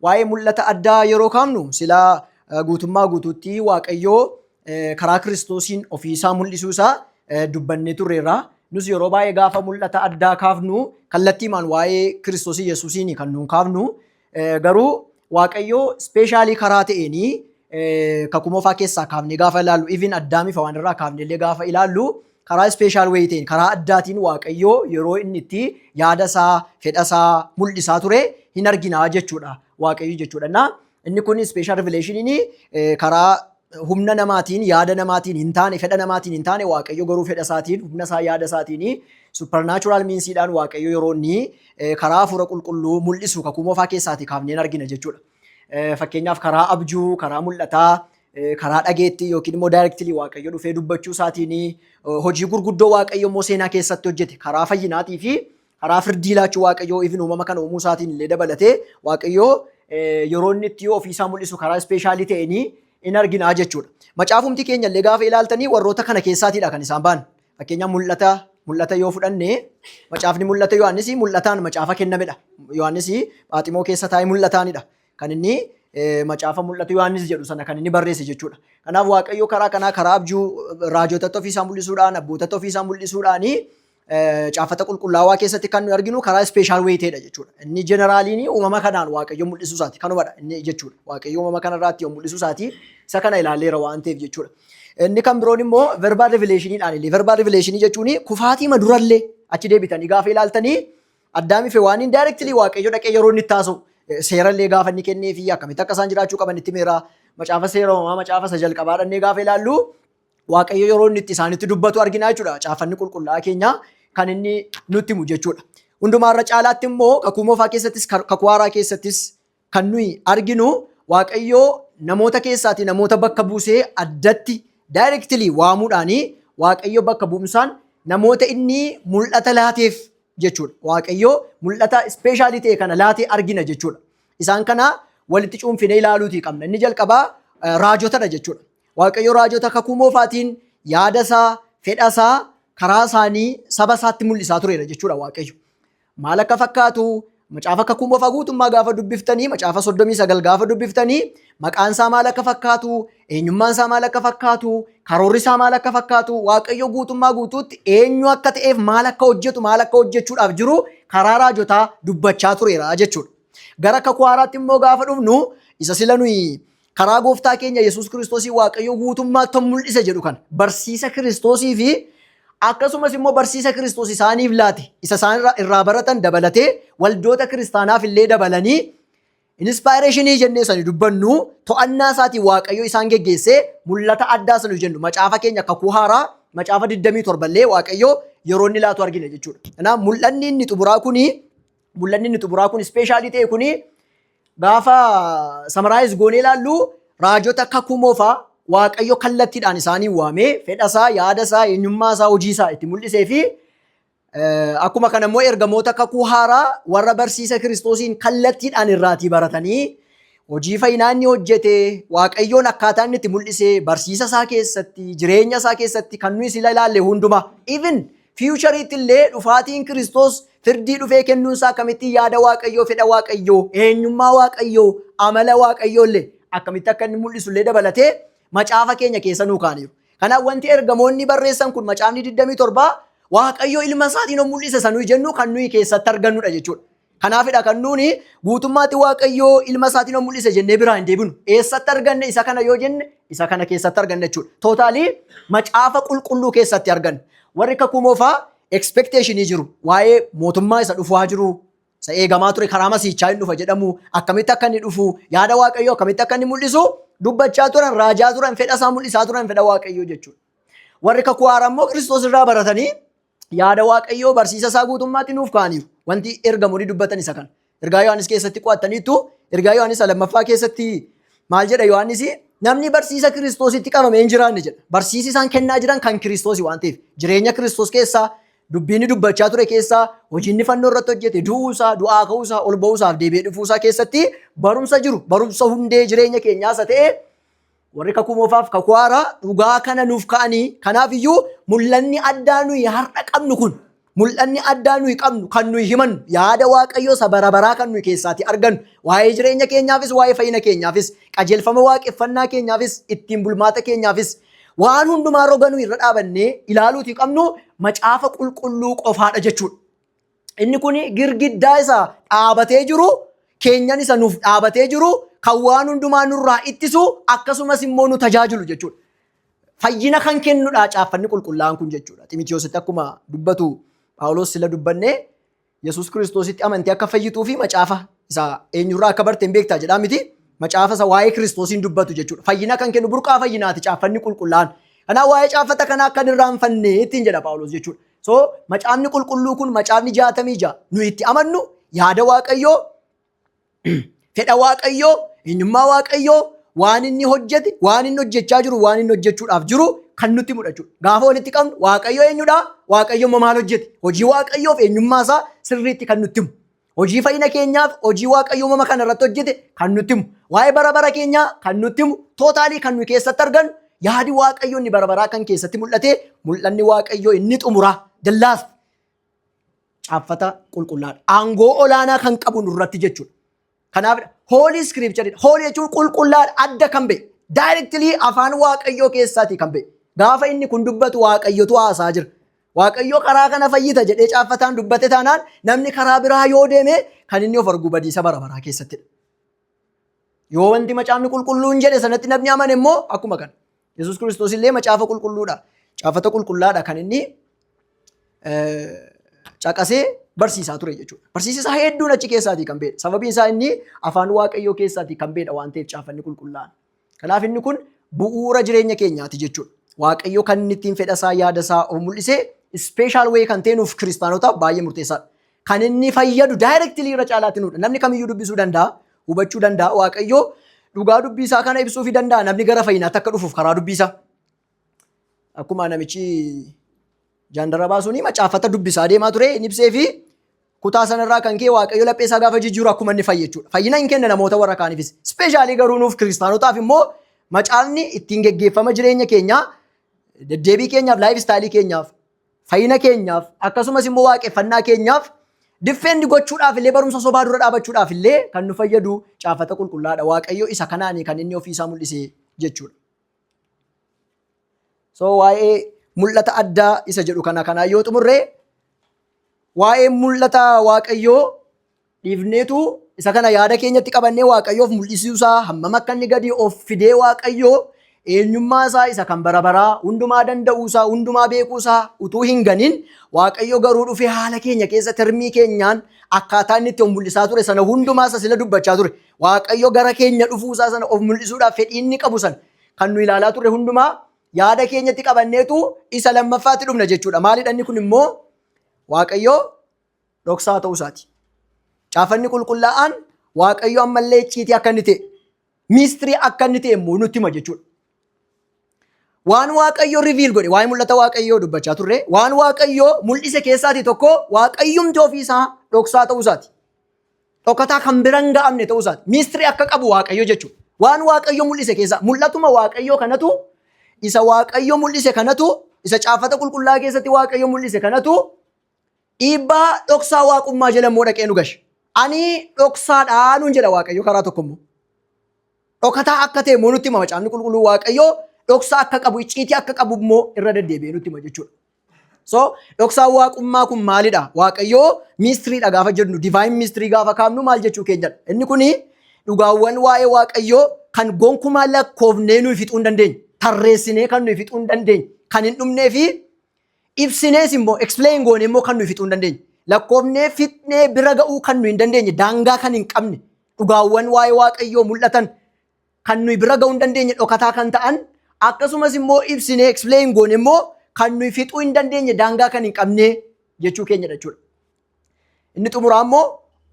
waa'ee mul'ata addaa yeroo kaafnu silaa guutummaa guutuutti Waaqayyoo karaa Kiristoosiin ofiisaa mul'isuu isaa dubbannee turreerra. Nus yeroo baay'ee gaafa mul'ata addaa kaafnu kallattiimaan waa'ee Kiristoos Yesuusiin kan nuun kaafnu garuu Waaqayyoo ispeeshaalii karaa ta'eenii kakuu moofaa keessaa kaafnee gaafa ilaallu even Addaamiif waan irraa kaafnee illee gaafa ilaallu karaa ispeeshaal wayii ta'een karaa addaatiin Waaqayyoo yeroo inni itti yaada isaa fedha isaa mul'isaa ture hin arginaa jechuudha Waaqayyo jechuudha. Inni kun ispeeshaal rivileeshiniin karaa humna namaatiin yaada namaatiin hin taane fedha namaatiin hin taane Waaqayyo garuu fedha isaatiin humna isaa yaada isaatiin supernatural miinsiidhaan Waaqayyo yeroo inni karaa hafuura qulqulluu mul'isu kakuu moofaa keessaati kaafneen argina jechuudha. Fakkeenyaaf karaa abjuu, karaa mul'ataa, karaa dhageettii yookiin immoo daayirektilii Waaqayyo dhufee dubbachuu isaatiin hojii gurguddoo Waaqayyo immoo seenaa keessatti hojjete karaa fayyinaatii fi karaa firdii laachuu Waaqayyo even uumama kana uumuu isaatiin illee dabalatee Waaqayyo yeroo inni itti ofiisaa mul'isu karaa ispeeshaalii ta'eenii in arginaa jechuudha. Macaafumti keenya illee gaafa ilaaltanii warroota kana keessaatiidha kan isaan ba'an. Fakkeenyaaf mul'ata yoo fudhanne macaafni mul'ata Yohaannis mul'ataan macaafa kennamedha. Yohaannis Phaaximoo keessa taa'ee mul'ataanidha. Kan inni macaafa mul'ata Yohaannis jedhu sana kan inni barreesse jechuudha. Kanaaf Waaqayyo karaa kanaa karaa abjuu raajotatti ofiisaa mul'isuudhaan abbootatti ofiisaa mul'isuudhaan caafata qulqullaawaa keessatti kan nuyi arginu karaa ispeeshaal weeyiteedha jechuudha. Inni jeneraaliin uumama kanaan Waaqayyo mul'isuu isaati kanumadha inni jechuudha. Waaqayyo uumama kanarraatti yoo mul'isuu isaati isa kana ilaalleera waan ta'eef jechuudha. Inni kan biroon immoo verbal revelationidhaan illee verbal revelation jechuun kufaatii madurallee achi deebitanii gaafa ilaaltanii Addaamii fi waan indirectly Waaqayyo dhaqee yeroo inni taasisu seerallee gaafa inni kennee fi akkamitti akka isaan jiraachuu qaban itti meera macaafa seera uumamaa macaafa isa jalqabaa dhannee gaafa ilaallu Waaqayyo yeroo inni itti isaanitti dubbatu arginaa jechuudha. Caafanni qulqullaa'aa keenya kan inni nutti himu jechuudha. Hundumaarra caalaatti immoo kakuu moofaa keessattis kakuu haaraa keessattis kan nuyi arginu Waaqayyo namoota keessaati namoota bakka buusee addatti daayirektilii waamuudhaanii Waaqayyo bakka bu'umsaan namoota inni mul'ata laateef jechuudha. Waaqayyo mul'ata ispeeshaalii ta'e kana laatee argina jechuudha. Isaan kana walitti cuunfinee ilaaluutii qabna. Inni jalqabaa raajotadha jechuudha. Waaqayyo raajota kakuu moofaatiin yaada isaa, fedha isaa, karaa isaanii saba isaatti mul'isaa tureera jechuudha Waaqayyo. Maal akka fakkaatu macaafa kakuu moofaa guutummaa gaafa dubbiftanii macaafa 39 gaafa dubbiftanii maqaan isaa maal akka fakkaatu, eenyummaan isaa maal akka fakkaatu, karoorri isaa maal akka fakkaatu Waaqayyo guutummaa guutuutti eenyu akka ta'eef maal akka hojjetu maal akka hojjechuudhaaf jiru karaa raajotaa dubbachaa tureera jechuudha. Gara kakuu haaraatti immoo gaafa dhufnu isa sila nuyi karaa gooftaa keenya Yesuus Kiristoosii Waaqayyo guutummaatti mul'ise jedhu kan barsiisa Kiristoosii fi akkasumas immoo barsiisa Kiristoos isaaniif laate isa isaan irraa baratan dabalatee waldoota kiristaanaaf illee dabalanii inspaayireeshinii jennee sani dubbannu to'annaa isaatii Waaqayyo isaan geggeessee mul'ata addaa sanu jennu macaafa keenya kakuu haaraa macaafa 27 illee Waaqayyo yeroo inni laatu argina jechuudha. Kanaaf mul'anni inni xumuraa kun ispeeshaalii ta'e kuni gaafa samaraayiz goonee ilaallu raajota kakuu moofaa Waaqayyo kallattiidhaan isaanii waamee fedha isaa, yaada isaa, eenyummaa isaa, hojii isaa itti mul'isee fi akkuma kana immoo ergamoota kakuu haaraa warra barsiisa Kiristoosiin kallattiidhaan irraatii baratanii hojii fayyinaa inni hojjete Waaqayyoon akkaataa inni itti mul'isee barsiisa isaa keessatti, jireenya isaa keessatti kan nuyi sila ilaalle hundumaa even fiichariitti illee dhufaatiin Kiristoos firdii dhufee kennuun isaa akkamitti yaada Waaqayyoo, fedha Waaqayyoo, eenyummaa Waaqayyoo, amala Waaqayyoo illee akkamitti akka inni mul'isu illee dabalatee macaafa keenya keessa nuu kaaniiru. Kanaaf wanti ergamoonni barreessan kun macaafni 27 Waaqayyo ilma isaatiin mul'ise sanuu jennu kan nuyi keessatti argannudha jechuudha. Kanaafidha kan nuuni guutummaatti Waaqayyo ilma isaatiin mul'ise jennee biraa hin deebinu. Eessatti arganne isa kana yoo jenne isa kana keessatti arganne jechuudha. Tootaalii macaafa qulqulluu keessatti arganne. Warri kakuu moofaa expectationii jiru. Waa'ee mootummaa isa dhufaa jiru. Isa eegamaa ture karaa masiichaa hin dhufa jedhamu akkamitti akka inni dhufu yaada Waaqayyo akkamitti akka inni mul'isu dubbachaa turan raajaa turan fedha isaa mul'isaa turan fedha Waaqayyo jechuudha. Warri kakuu haaraa immoo Kiristoos irraa baratanii yaada Waaqayyo barsiisa isaa guutummaatti nuuf kaaniiru. Wanti ergamoonni dubbatan isa kana. Ergaa Yohaannis keessatti qo'attaniitu ergaa Yohaannis lammaffaa keessatti maal jedha Yohaannis namni barsiisa Kiristoositti qabamee hin jiraanne jedha. Barsiisi isaan kennaa jiran kan Kiristoos waan ta'eef jireenya Kiristoos keessaa dubbiin dubbachaa ture keessaa hojiin fannoo irratti hojjete du'uusaa, du'aa ka'uusaa, ol ba'uusaaf deebi'ee dhufuusaa keessatti barumsa jiru. Barumsa hundee jireenya keenyaas ta'e warri kakuu moofaaf kakuu haaraa dhugaa kana nuuf ka'anii kanaaf iyyuu mul'anni addaa nuyi har'a qabnu kun mul'anni addaa nuyi qabnu kan nuyi himannu yaada Waaqayyoo isa bara baraa kan nuyi keessaatti argannu waa'ee jireenya keenyaafis waa'ee fayyina keenyaafis qajeelfama waaqeffannaa keenyaafis ittiin bulmaata keenyaafis waan hundumaa roga nuyi irra dhaabannee ilaaluutii qabnu macaafa qulqulluu qofaadha jechuudha. Inni kun girgiddaa isa dhaabatee jiru keenyan isa nuuf dhaabatee jiru kan waan hundumaa nurraa ittisu akkasumas immoo nu tajaajilu jechuudha. Fayyina kan kennudha caaffanni qulqullaa'aan kun jechuudha. Ximitiyoositti akkuma dubbatu Phaawulos sila dubbannee Yesuus Kiristoositti amantii akka fayyituu fi macaafa isa eenyurraa akka barteen beektaa jedhaa miti. Macaafa isa waa'ee Kiristoosiin dubbatu jechuudha. Fayyina kan kennu burqaa fayyinaati caaffanni qulqullaa'aan. Kanaaf waa'ee caafata kanaa akka irraanfanne ittiin jedha Phaawulos jechuudha. So macaafni qulqulluu kun macaafni 66 nuyi itti amannu yaada Waaqayyoo, fedha Waaqayyoo, eenyummaa Waaqayyoo, waan inni hojjete, waan inni hojjechaa jiru, waan inni hojjechuudhaaf jiru kan nutti mul'achuudha. Gaafa walitti qabnu Waaqayyoo eenyudha? Waaqayyoo maal hojjete? Hojii Waaqayyoof eenyummaa isaa sirriitti kan nutti himu. Hojii fayyina keenyaaf hojii Waaqayyoo mama kana irratti hojjete kan nutti himu. Waa'ee bara bara keenyaa kan nutti himu. Tootaalii kan nuyi keessatti argannu yaadi Waaqayyoo inni bara baraa kan keessatti mul'ate mul'anni Waaqayyoo inni xumuraa dallaas caaffata qulqullaadha. Aangoo olaanaa kan qabu nurratti jechuudha. Kanaaf holy scripture holy jechuun qulqullaadha adda kan ba'e directly afaan Waaqayyoo keessaatii kan ba'e. Gaafa inni kun dubbatu Waaqayyotu haasaa jira. Waaqayyoo karaa kana fayyita jedhee caaffataan dubbate taanaan namni karaa biraa yoo deeme kan inni of argu badiisa bara baraa keessattidha. Yoo wanti macaafni qulqulluun jedhe sanatti namni amane immoo akkuma kana. Yesuus Kiristoos illee macaafa qulqulluudha. Caafata qulqullaadha kan inni caqasee barsiisaa ture jechuudha. Barsiisisaa hedduun achi keessaatii kan ba'edha. Sababiin isaa inni afaan Waaqayyoo keessaatii kan ba'edha waan ta'eef caafanni qulqullaa'an. Kanaaf inni kun bu'uura jireenya keenyaati jechuudha. Waaqayyoo kan inni ittiin fedha isaa yaada isaa of mul'isee special way kan ta'e nuuf kiristaanotaaf baay'ee murteessaadha. Kan inni fayyadu directly irra caalaatti nudha. Namni kamiyyuu dubbisuu danda'a, hubachuu danda'a. Waaqayyoo dhugaa dubbii isaa kana ibsuu danda'a. Namni gara fayyinaatti akka dhufuuf karaa dubbii isaa. Akkuma namichi jaandarabaa suni macaafata dubbisaa deemaa ture inni ibsee fi kutaa sanarraa kan ka'e Waaqayyo laphee isaa gaafa jijjiiru akkuma inni fayyachuudha. Fayyina hin kenna namoota warra kaaniifis. Speeshaalii garuu nuuf kiristaanotaaf immoo macaafni ittiin geggeeffama jireenya keenyaa, deddeebii keenyaaf, laayif istaayilii keenyaaf, fayyina keenyaaf akkasumas immoo waaqeffannaa keenyaaf diffeendi gochuudhaaf illee barumsa sobaa dura dhaabachuudhaaf illee kan nu fayyadu caafata qulqullaadha. Waaqayyo isa kanaanii kan inni ofiisaa mul'ise jechuudha. So waa'ee mul'ata addaa isa jedhu kana yoo xumurre waa'ee mul'ata Waaqayyoo dhiifneetu isa kana yaada keenyatti qabannee Waaqayyoof mul'isuusaa hammam akka inni gadi of fidee Waaqayyoo eenyummaa isaa isa kan bara baraa hundumaa danda'uusaa hundumaa beekuusaa utuu hin ganin Waaqayyo garuu dhufee haala keenya keessa termii keenyaan akkaataa inni itti of mul'isaa ture sana hundumaa isa sila dubbachaa ture. Waaqayyo gara keenya dhufuusaa sana of mul'isuudhaaf fedhii inni qabu sana kan nu ilaalaa ture hundumaa yaada keenyatti qabanneetu isa lammaffaatti dhufna jechuudha. Maalidha inni kun immoo Waaqayyo dhoksaa ta'uusaati. Caafanni qulqullaa'aan Waaqayyo ammallee icciitii akka inni ta'e, miistirii akka inni ta'e immoo nutti hima jechuudha. Waan Waaqayyo riviil godhe, waa'ee mul'ata Waaqayyoo dubbachaa turre, waan Waaqayyo mul'ise keessaatii tokko Waaqayyumti ofiisaa dhoksaa ta'uusaati. Dhokataa kan bira hin ga'amne ta'uusaati. Miistirii akka qabu Waaqayyo jechuudha. Waan Waaqayyo mul'ise keessaa mul'atuma Waaqayyoo kanatu isa Waaqayyo mul'ise kanatu isa caafata qulqullaa keessatti Waaqayyo mul'ise kanatu dhiibbaa dhoksaa waaqummaa jala immoo dhaqee nu gashe. Ani dhoksaadhaa nuun jedha Waaqayyo karaa tokko immoo. Dhokataa akka ta'e immoo nutti hima macaafni qulqulluu Waaqayyo dhoksaa akka qabu, icciitii akka qabu immoo irra deddeebi'ee nutti hima jechuudha. So dhoksaan waaqummaa kun maalidha? Waaqayyo miistiriidha gaafa jennu, divine miistirii gaafa kaafnu maal jechuu keenyadha? Inni kuni dhugaawwan waa'ee Waaqayyo kan gonkumaa lakkoofnee nuyi fixuu hin dandeenye, tarreessinee kan nuyi fixuu hin dandeenye, kan hin dhumnee fi ibsinees immoo explain goone immoo kan nuyi fixuu hin dandeenye, lakkoofnee fixnee bira ga'uu kan nuyi hin dandeenye, daangaa kan hin qabne, dhugaawwan waa'ee Waaqayyoo mul'atan kan nuyi bira ga'uu hin dandeenye, dhokataa kan ta'an akkasumas immoo ibsinee explain goone immoo kan nuyi fixuu hin dandeenye, daangaa kan hin qabne jechuu keenyadha jechuudha. Inni xumuraa immoo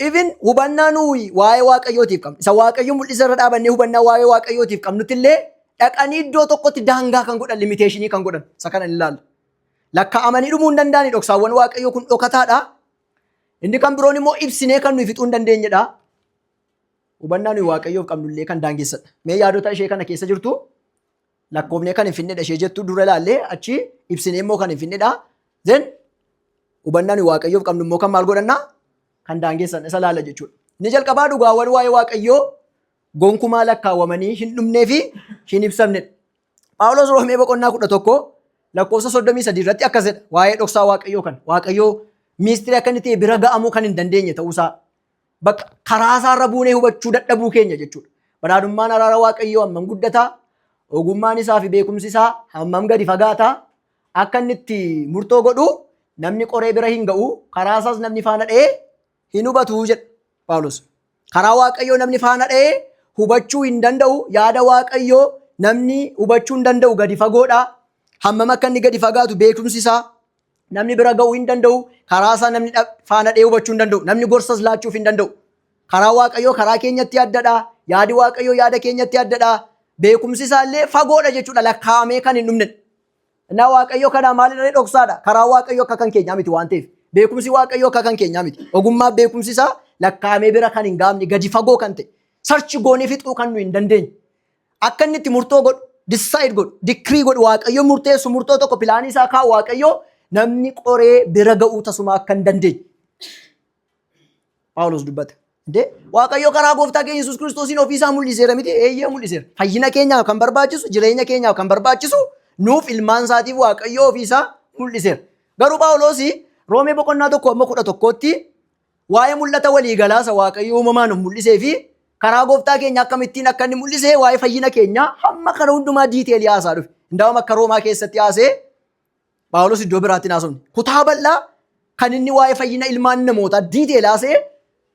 even hubannaa nuyi waa'ee Waaqayyootiif qabnu, isa Waaqayyo mul'isa irra dhaabannee hubannaa waa'ee Waaqayyootiif qabnutti illee dhaqanii iddoo tokkotti daangaa kan godhan, limiteeshinii kan godhan, isa kana ilaalla. Lakkaa'amanii dhumuu hin danda'ani dhoksaawwan Waaqayyoo kun dhokataadha. Inni kan biroon immoo ibsinee kan nuyi fixuu hin dandeenyedha. Hubannaa nuyi Waaqayyoof qabnullee kan daangessadha. Mee yaadota ishee kana keessa jirtu lakkoofnee kan hin finnedha ishee jettu dura ilaallee achi ibsinee immoo kan hin finnedha. Then Hubannaan waaqayyoof qabnu immoo kan maal godhannaa? Kan daangessan isa laala jechuudha. Inni jalqabaa dhugaawwan waa'ee waaqayyoo gonkumaa lakkaawwamanii hin dhumnee fi hin ibsamnedha. Phaawulos Roomee boqonnaa 11 lakkoofsa 33 irratti akkas jedha waa'ee dhoksaa waaqayyoo kan waaqayyoo miistirii akka inni ta'e bira ga'amuu kan hin dandeenye ta'uusaa bakka karaa isaarra buunee hubachuu dadhabuu keenya jechuudha. Badhaadhummaan araara waaqayyoo hammam guddataa, ogummaan isaa fi beekumsi isaa hammam gadi fagaataa, akka inni itti murtoo godhu namni qoree bira hin ga'u, karaa isaas namni faana dha'ee hin hubatu jedha Phaawulos. Karaa waaqayyoo namni faana dha'ee hubachuu hin danda'u, yaada waaqayyoo namni hubachuu hin danda'u gadi fagoodha. Hammam akka inni gadi fagaatu beekumsi isaa namni bira ga'uu hin danda'u, karaa isaa namni faana dha'ee hubachuu hin danda'u, namni gorsas laachuuf hin danda'u. Karaa waaqayyoo karaa keenyatti addadha, yaadi waaqayyoo yaada keenyatti addadha, beekumsi isaallee fagoodha jechuudha, lakkaa'amee kan hin dhumne. Innaa waaqayyoo kanaa maalirree dhoksaadha? Karaa waaqayyoo akka kan keenyaa miti waan ta'eef, beekumsi waaqayyoo akka kan keenyaa miti. Ogummaa beekumsi isaa lakkaa'amee bira kan hin gaafne, gadi fagoo kan ta'e, sarchi goonee fixuu kan nu hin dandeenye. Akka inni itti murtoo godhu, decide godhu, decree godhu, waaqayyoo murteessu murtoo tokko pilaanii isaa kaa'u waaqayyoo namni qoree bira ga'uu tasuma akka hin dandeenye. Phaawulos dubbata. Waaqayyoo karaa gooftaa keenya Yesuus Kiristoosiin ofiisaa mul'iseera miti? Eeyyee mul'iseera. Fayyina keenyaaf kan barbaachisu, jireenya keenyaaf kan barbaachisu nuuf ilmaan isaatiif waaqayyoo ofiisaa mul'iseera. Garuu Phaawulos Roomee boqonnaa 1:11tti waa'ee mul'ata waliigalaasa waaqayyoo uumamaan nu mul'isee fi karaa gooftaa keenya akkamittiin akka inni mul'isee waa'ee fayyina keenyaa hamma kana hundumaa diiteelii haasaa dhufe. Hundaa'uma akka Roomaa keessatti haasee Phaawulos iddoo biraatti haasofne. Kutaa bal'aa kan inni waa'ee fayyina ilmaan namootaa diiteelii haasee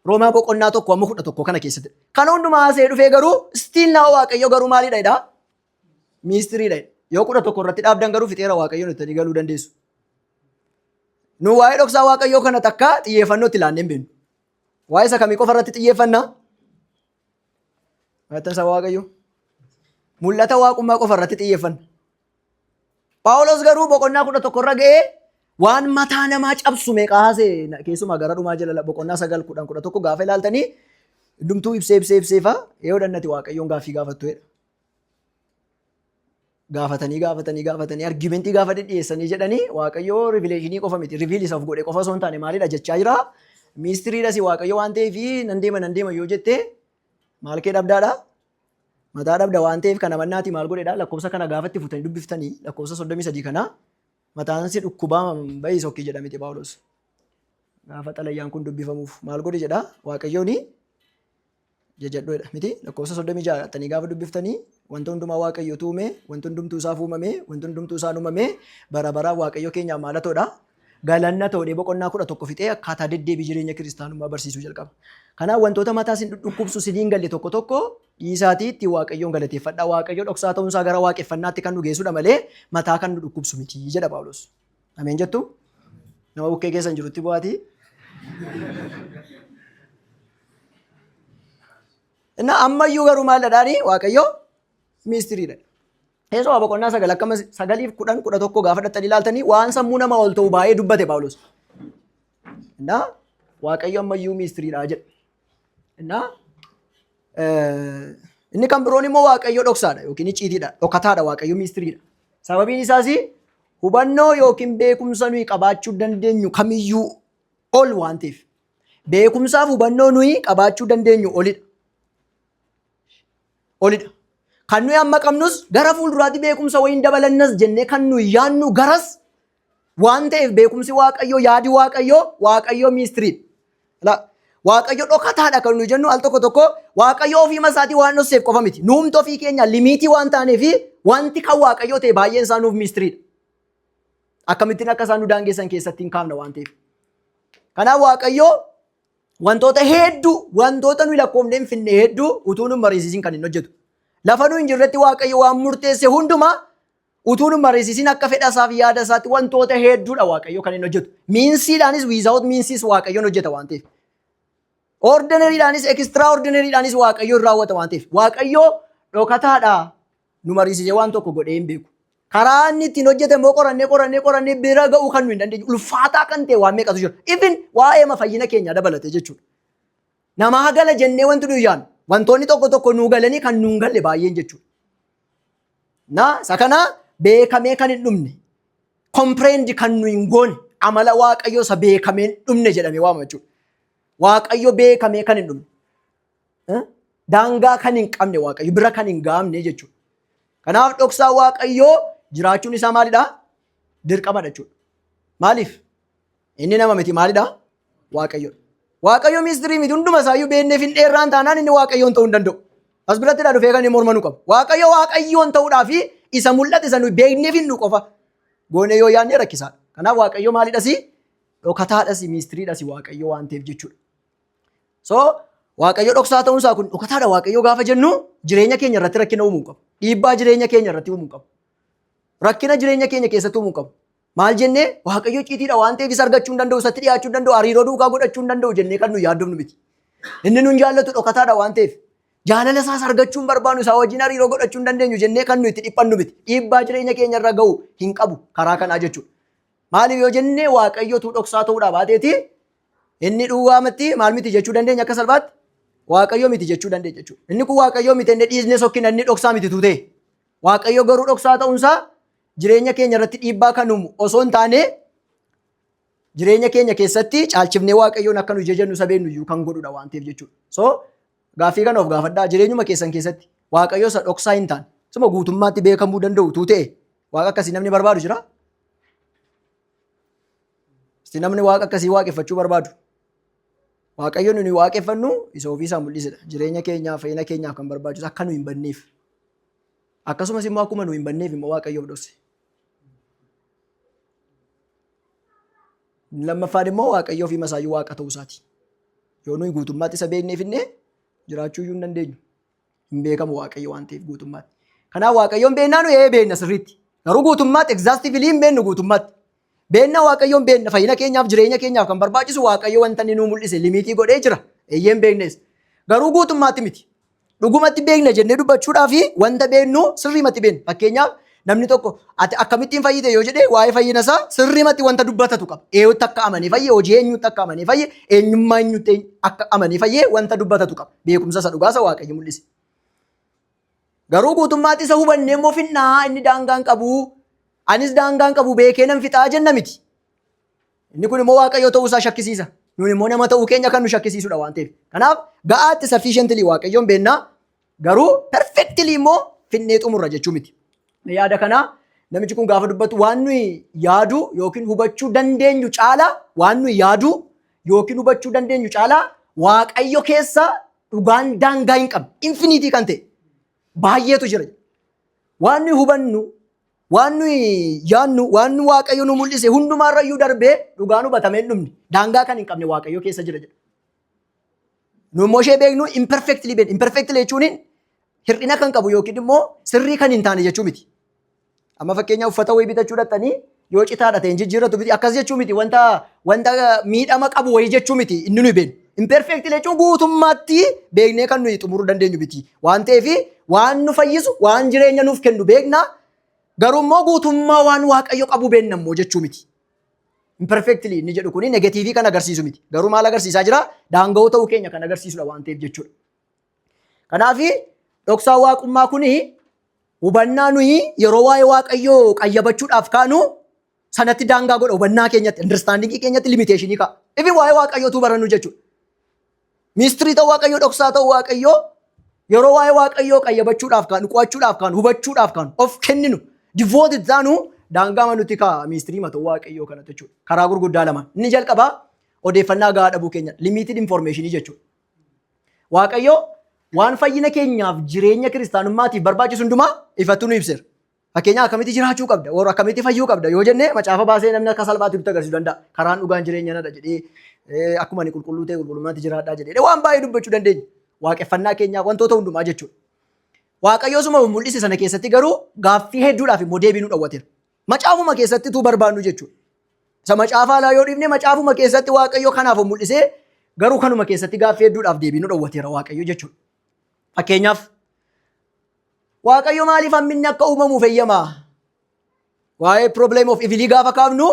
Roomaa boqonnaa 1:11 kana keessatti. Kana hundumaa haasee dhufee garuu stiil naa waaqayyo garuu maalidha jedhaa? Miistiriidha. Yoo 11 irratti dhaabdan garuu fixeera waaqayyoon itti galuu dandeessu. Nu waa'ee dhoksaa waaqayyoo kana takka xiyyeeffannootti ilaannee hin beeknu. Waa'ee isa kamii qofa irratti xiyyeeffannaa? Maattansa waaqayyoo. Mul'ata waaqummaa qofa irratti xiyyeeffanna. Phaawulos garuu boqonnaa 11 irra ga'ee waan mataa namaa cabsu meeqa haasee keessumaa gara dhumaa jala boqonnaa 9, 10, 11 gaafa ilaaltanii hundumtuu ibseefa yoo dhannati waaqayyoon gaaffii gaafattu jedha. Gaafatanii argimentii gaafa dhiyeessanii jedhanii waaqayyoo rivileeshinii qofa miti, riviilisaaf godhe qofa osoo hin taane maalidha jechaa jira. Miistiriidhas waaqayyo waan ta'eef nan deema yoo jette maal kee dhabdaadha? Mataa dhabda waan ta'eef kana mannaati maal godhedha? Lakkoofsa kana gaafatti futanii dubbiftanii lakkoofsa 33 kana mataan si dhukkubaa bahii sokkii jedhamiti Phaawulos. Gaafa xalayyaan kun dubbifamuuf maal godhe jedha waaqayyooni jajadhoodha miti lakkoofsa 36 gaafa dubbiftanii wanta hundumaa waaqayyotu uume, wanti hundumtuu isaaf uumame, wanti hundumtuu isaan uumame bara baraan waaqayyo keenyaaf maalatoodha? Galanna ta'uu boqonnaa 11 fixee akkaataa deddeebii jireenya kiristaanummaa barsiisuu jalqaba. Kanaaf wantoota mataa isin dhukkubsu siniin galle tokko tokko dhiisaatii itti waaqayyoon galateeffadha. Waaqayyo dhoksaa ta'uunsaa gara waaqeffannaatti kan nu geessudha malee mataa kan nu dhukkubsu miti jedha Phaawulos. Ameen jettu? Nama bukkee keessan jirutti bu'aatii. Inna ammayyuu garuu maal dhadhaanii waaqayyo miistiriidha. Keessumaa boqonnaa 9 akkama 9 fi 10, 11 gaafa dhattanii ilaaltanii waan sammuu namaa ol ta'u baay'ee dubbate Phaawulos. Inna waaqayyo ammayyuu miistiriidha jedha. Inna inni kan biroon immoo waaqayyo dhoksaadha yookiin icciitiidha, dhokataadha waaqayyo miistiriidha. Sababiin isaas hubannoo yookiin beekumsa nuyi qabaachuu dandeenyu kamiyyuu ol waan ta'eef beekumsaaf hubannoo nuyi qabaachuu dandeenyu olidha. Kan nuyi amma qabnus gara fuulduraatti beekumsa wayiin dabalannas jennee kan nuyi yaannu garas waan ta'eef beekumsi waaqayyoo yaadi waaqayyoo miistiriidha. Waaqayyo dhokataadha kan nuyi jennu al tokko waaqayyo ofiima isaatii waan dhosseef qofa miti. Nuumti ofii keenya limiitii waan taaneef wanti kan waaqayyoo ta'e baay'een isaa nuuf miistiriidha. Akkamittiin akka isaan nu daangessan keessatti hin kaafna waan ta'eef. Kanaaf waaqayyoo wantoota hedduu wantoota nuyi lakkoofnee hin finne hedduu utuu nu mariisisin kan hin hojjetu. Lafa nu hin jirretti waaqayyo waan murteesse hundumaa utuu nu mariisisin akka fedha isaaf yaada isaatti wantoota hedduudha waaqayyo kan hin hojjetu. Miinsiidhaanis without miinsiis waaqayyoon hojjeta waan ta'eef. Ordinariidhaanis extraordinariidhaanis waaqayyoon raawwata waan ta'eef. Waaqayyo dhokataadha nu mariisisee waan tokko godhee hin beeku. Karaa inni ittiin hojjete immoo qorannee bira ga'uu kan nu hin dandeenye ulfaataa kan ta'e waan meeqatu jira. Ifin waa'ee fayyina keenya dabalate jechuudha. Namaa gala jennee wanti nuyi yaannu wantoonni tokko nuu galanii kan nuun galle baay'een jechuudha. Isa kana beekamee kan hin dhumne kompireend kan nu hin goone amala waaqayyo isa beekameen dhumne jedhamee waamama jechuudha. Waaqayyo beekamee kan hin dhumne. Daangaa kan hin qabne waaqayyo bira kan hin gaamne jechuudha. Kanaaf dhoksaa waaqayyoo jiraachuun isaa maalidha? Dirqamadha jechuudha. Maaliif? Inni nama miti maalidha? Waaqayyo. Waaqayyo mistirii miti hunduma isaayyuu beekneef hin dheerraan taanaan inni waaqayyoon ta'uu hin danda'u. As birattidha dhufee kan inni mormanuu qabu. Waaqayyo waaqayyoon ta'uudhaaf isa mul'ate isa nuyi beekneef hin nu qofa. Goonee yoo yaadne rakkisaadha. Kanaaf waaqayyo maalidhasi? Dhokataadhasi mistiriidhasi waaqayyo waan ta'eef jechuudha. So waaqayyo dhoksaa ta'uun isaa kun dhokataadha waaqayyo gaafa jennu jireenya keenya irratti rakkina uumuu qabu. Dhiibbaa jireenya keenya irratti uumuu qabu. Rakkina jireenya keenya keessatti uumuu qabu. Maal jennee waaqayyo icciitiidha waan ta'eef isa argachuu hin danda'u, isatti dhiyaachuu hin danda'u, hariiroo duukaa godhachuu hin danda'u jennee kan nuyi yaaddofnu miti. Inni nun jaallatu dhokataadha waan ta'eef jaalala isaas argachuu hin barbaannu, isaa wajjin hariiroo godhachuu hin dandeenyu jennee kan nuyi itti dhiphannu miti. Dhiibbaa jireenya keenya irra ga'u hin qabu karaa kanaa jechuudha. Maaliif yoo jennee waaqayyotu dhoksaa ta'uudhaa baateeti inni dhugaamatti maal miti jechuu dandeenya akka salphaatti waaqayyo miti jechuu dandeenya jechuudha. Inni kun waaqayyo miti inni dhiisne sokkina inni dhoksaa miti tuutee. Waaqayyo garuu dhoksaa ta'uunsaa jireenya keenya irratti dhiibbaa kan uumu osoo hin taane jireenya keenya keessatti caalchifnee waaqayyoon akka nu jajannu isa beeknu kan godhudha waan ta'eef jechuudha. So gaaffii kana of gaafadhaa jireenyuma keessan keessatti waaqayyo isa dhoksaa hin taane suma guutummaatti beekamuu danda'u tuutee waaqa akkasii namni barbaadu jira. Isti namni waaqa akkasii waaqeffachuu barbaadu. Waaqayyo nuyi waaqeffannu isa ofiisaa mul'isedha. Jireenya keenyaaf fayyina keenyaaf kan barbaachisu akka nu hin banneef. Akkasumas immoo akkuma nu hin banneef immoo waaqayyoof dhokse. Lammaffaan immoo waaqayyo ofii masaayyuu waaqa ta'uu isaati. Yoo nuyi guutummaatti isa beekneef innee jiraachuu iyyuu hin dandeenyu. Hin beekamu waaqayyo waan ta'eef guutummaatti. Kanaaf waaqayyoon beennaa nu beekna sirriitti. Garuu guutummaatti egzaastifilii hin beennu guutummaatti. Beennaa waaqayyoon beenna fayyina keenyaaf jireenya keenyaaf kan barbaachisu waaqayyo wanta inni nuu mul'ise limiitii godhee jira. Eeyyeen beeknes. Garuu guutummaatti miti. Dhugumatti beekna jennee dubbachuudhaaf wanta beennu sirriimatti beenna. Fakkeenyaaf namni tokko ati akkamittiin fayyite yoo jedhee waa'ee fayyina isaa sirriimatti wanta dubbatatu qaba. Eenyutti akka amanee fayyee, hojii eenyutti akka amanee fayyee, eenyummaa eenyutti akka amanee fayyee wanta dubbatatu qaba. Beekumsa isa dhugaasa waaqayyo mul'ise. Garuu guutummaatti isa hubannee immoo finnaa inni daangaan qabu. Anis daangaan qabu beekee nan fixaa jenna miti. Inni kun immoo waaqayyo ta'uu isaa shakkisiisa. Nuun immoo nama ta'uu keenya kan nu shakkisiisudha waan ta'eef. Kanaaf ga'aatti sufficiently waaqayyoon beennaa garuu perfectly immoo finnee xumurra jechuu miti. Yaada kanaa namichi kun gaafa dubbatu waan nuyi yaadu yookiin hubachuu dandeenyu caalaa waan nuyi yaadu yookiin hubachuu dandeenyu caalaa waaqayyo keessa dhugaan daangaa hin qabne infinitii kan ta'e baay'eetu jira. Waan nuyi hubannu waan nuyi yaannu waan nu waaqayyo nu mul'ise hundumaarra iyyuu darbee dhugaan hubatamee hin dhumne daangaa kan hin qabne waaqayyo keessa jira jedha. Nu immoo ishee beeknu imperfectly beekna. Imperfectly jechuun hir'ina kan qabu yookiin immoo sirrii kan hin taane jechuu miti. Amma fakkeenyaaf uffata wayii bitachuu dhattanii yoo citaadha ta'e jijjiirratu miti akkas jechuu miti wanta miidhama qabu wayii jechuu miti inni nuyi beeknu. Imperfectly jechuun guutummaatti beeknee kan nuyi xumuruu dandeenyu miti. Waan ta'eef waan nu fayyisu waan jireenya nuuf kennu beekna. Garuu immoo guutummaa waan waaqayyo qabu beekna immoo jechuu miti. Imperfectly inni jedhu kuni negatiivii kan agarsiisu miti. Garuu maal agarsiisaa jira? Daanga'uu ta'uu keenya kan agarsiisudha waan ta'eef jechuudha. Kanaaf dhoksaa waaqummaa kuni hubannaa nuyi yeroo waa'ee waaqayyoo qayyabachuudhaaf kaanu sanatti daangaa godha hubannaa keenyatti, understandingii keenyatti limiteeshinii ka'a. Ifi waa'ee waaqayyootu barannu jechuudha. Mistirii ta'uu waaqayyoo, dhoksaa ta'uu waaqayyoo yeroo waa'ee waaqayyoo qayyabachuudhaaf kaanu, qo'achuudhaaf kaanu, hubachuudhaaf kaanu, of kenninu, devoted taanu daangaa nuti ka'a mistirii ta'uu waaqayyoo kanatti jechuudha. Karaa gurguddaa lamaan. Inni jalqabaa odeeffannaa gahaa dhabuu keenya, limited informationii jechuudha. Waaqayyoo waan fayyina keenyaaf jireenya kiristaanummaatiif barbaachisu hundumaa ifattuu nu ibseera. Fakkeenyaaf akkamitti jiraachuu qabda, warra akkamitti fayyuu qabda yoo jenne macaafa baasee namni akka salphaatti nutti agarsiisuu danda'a. Karaan dhugaan jireenya nadha jedhee akkuma ani qulqulluu ta'e qulqullummaatti jiraadhaa jedhee waan baay'ee dubbachuu dandeenya. Waaqeffannaa keenyaaf wantoota hundumaa jechuudha. Waaqayyoosuma mul'ise sana keessatti garuu gaaffii hedduudhaaf immoo deebii nu dhowwateera. Macaafuma keessatti tu barbaannu jechuudha. Isa macaafaa laa yoo dhiifne macaafuma keessatti waaqayyo kanaaf mul'ise garuu kanuma keessatti gaaffii hedduudhaaf deebii nu dhowwateera waaqayyo jechuudha. Fakkeenyaaf waaqayyo maaliif hamminni akka uumamuuf eeyyamaa? Waa'ee problem of evilii gaafa kaafnu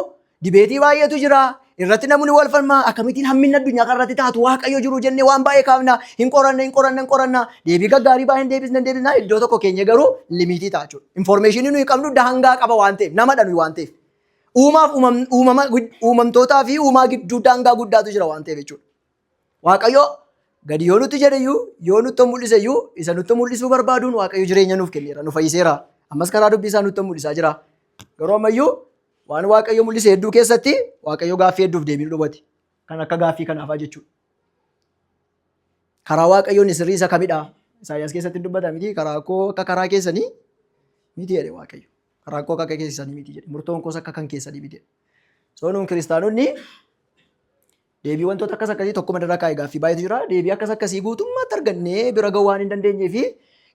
dibeetii baay'eetu jira. Irratti namni wal falmaa akkamittiin hamminni addunyaa kanarratti taatu waaqayyo jiru jennee waan baay'ee kaafna. Hin qoranna. Deebii gaggaarii baay'ee hin deebisna. Iddoo tokko keenya garuu limitii ta'a jechuudha. Informationii nuyi qabnu daangaa qaba waan ta'eef, namadha nuyi waan ta'eef. Uumamtootaa fi uumaa gidduu daangaa guddaatu jira waan ta'eef jechuudha. Waaqayyo gadi yoo nutti jedhayyuu yoo nutti mul'isayyuu isa nutti mul'isuu barbaaduun Waaqayyo jireenya nuuf kenneera, nu fayyiseera. Ammas karaa dubbii isaa nutti mul'isaa jira. Garuu ammayyuu waan Waaqayyo mul'ise hedduu keessatti Waaqayyo gaaffii hedduuf deebii dhufate. Kan akka gaaffii kanaafaa jechuudha. Karaa Waaqayyoon sirrii isa kamidha? Isaayyaas keessatti dubbata miti. Karaa koo akka karaa keessanii miti jedhe Waaqayyo. Karaa koo akka keessanii miti jedhe. Murtoon koos akka kan keessanii miti jedhe. So nuun kiristaanonni deebii wantoota akkas akkasii tokkuma irraa kaa'ee gaaffii baay'eetu jira. Deebii akkas akkasii guutummaatti argannee bira ga'uu waan hin dandeenyee fi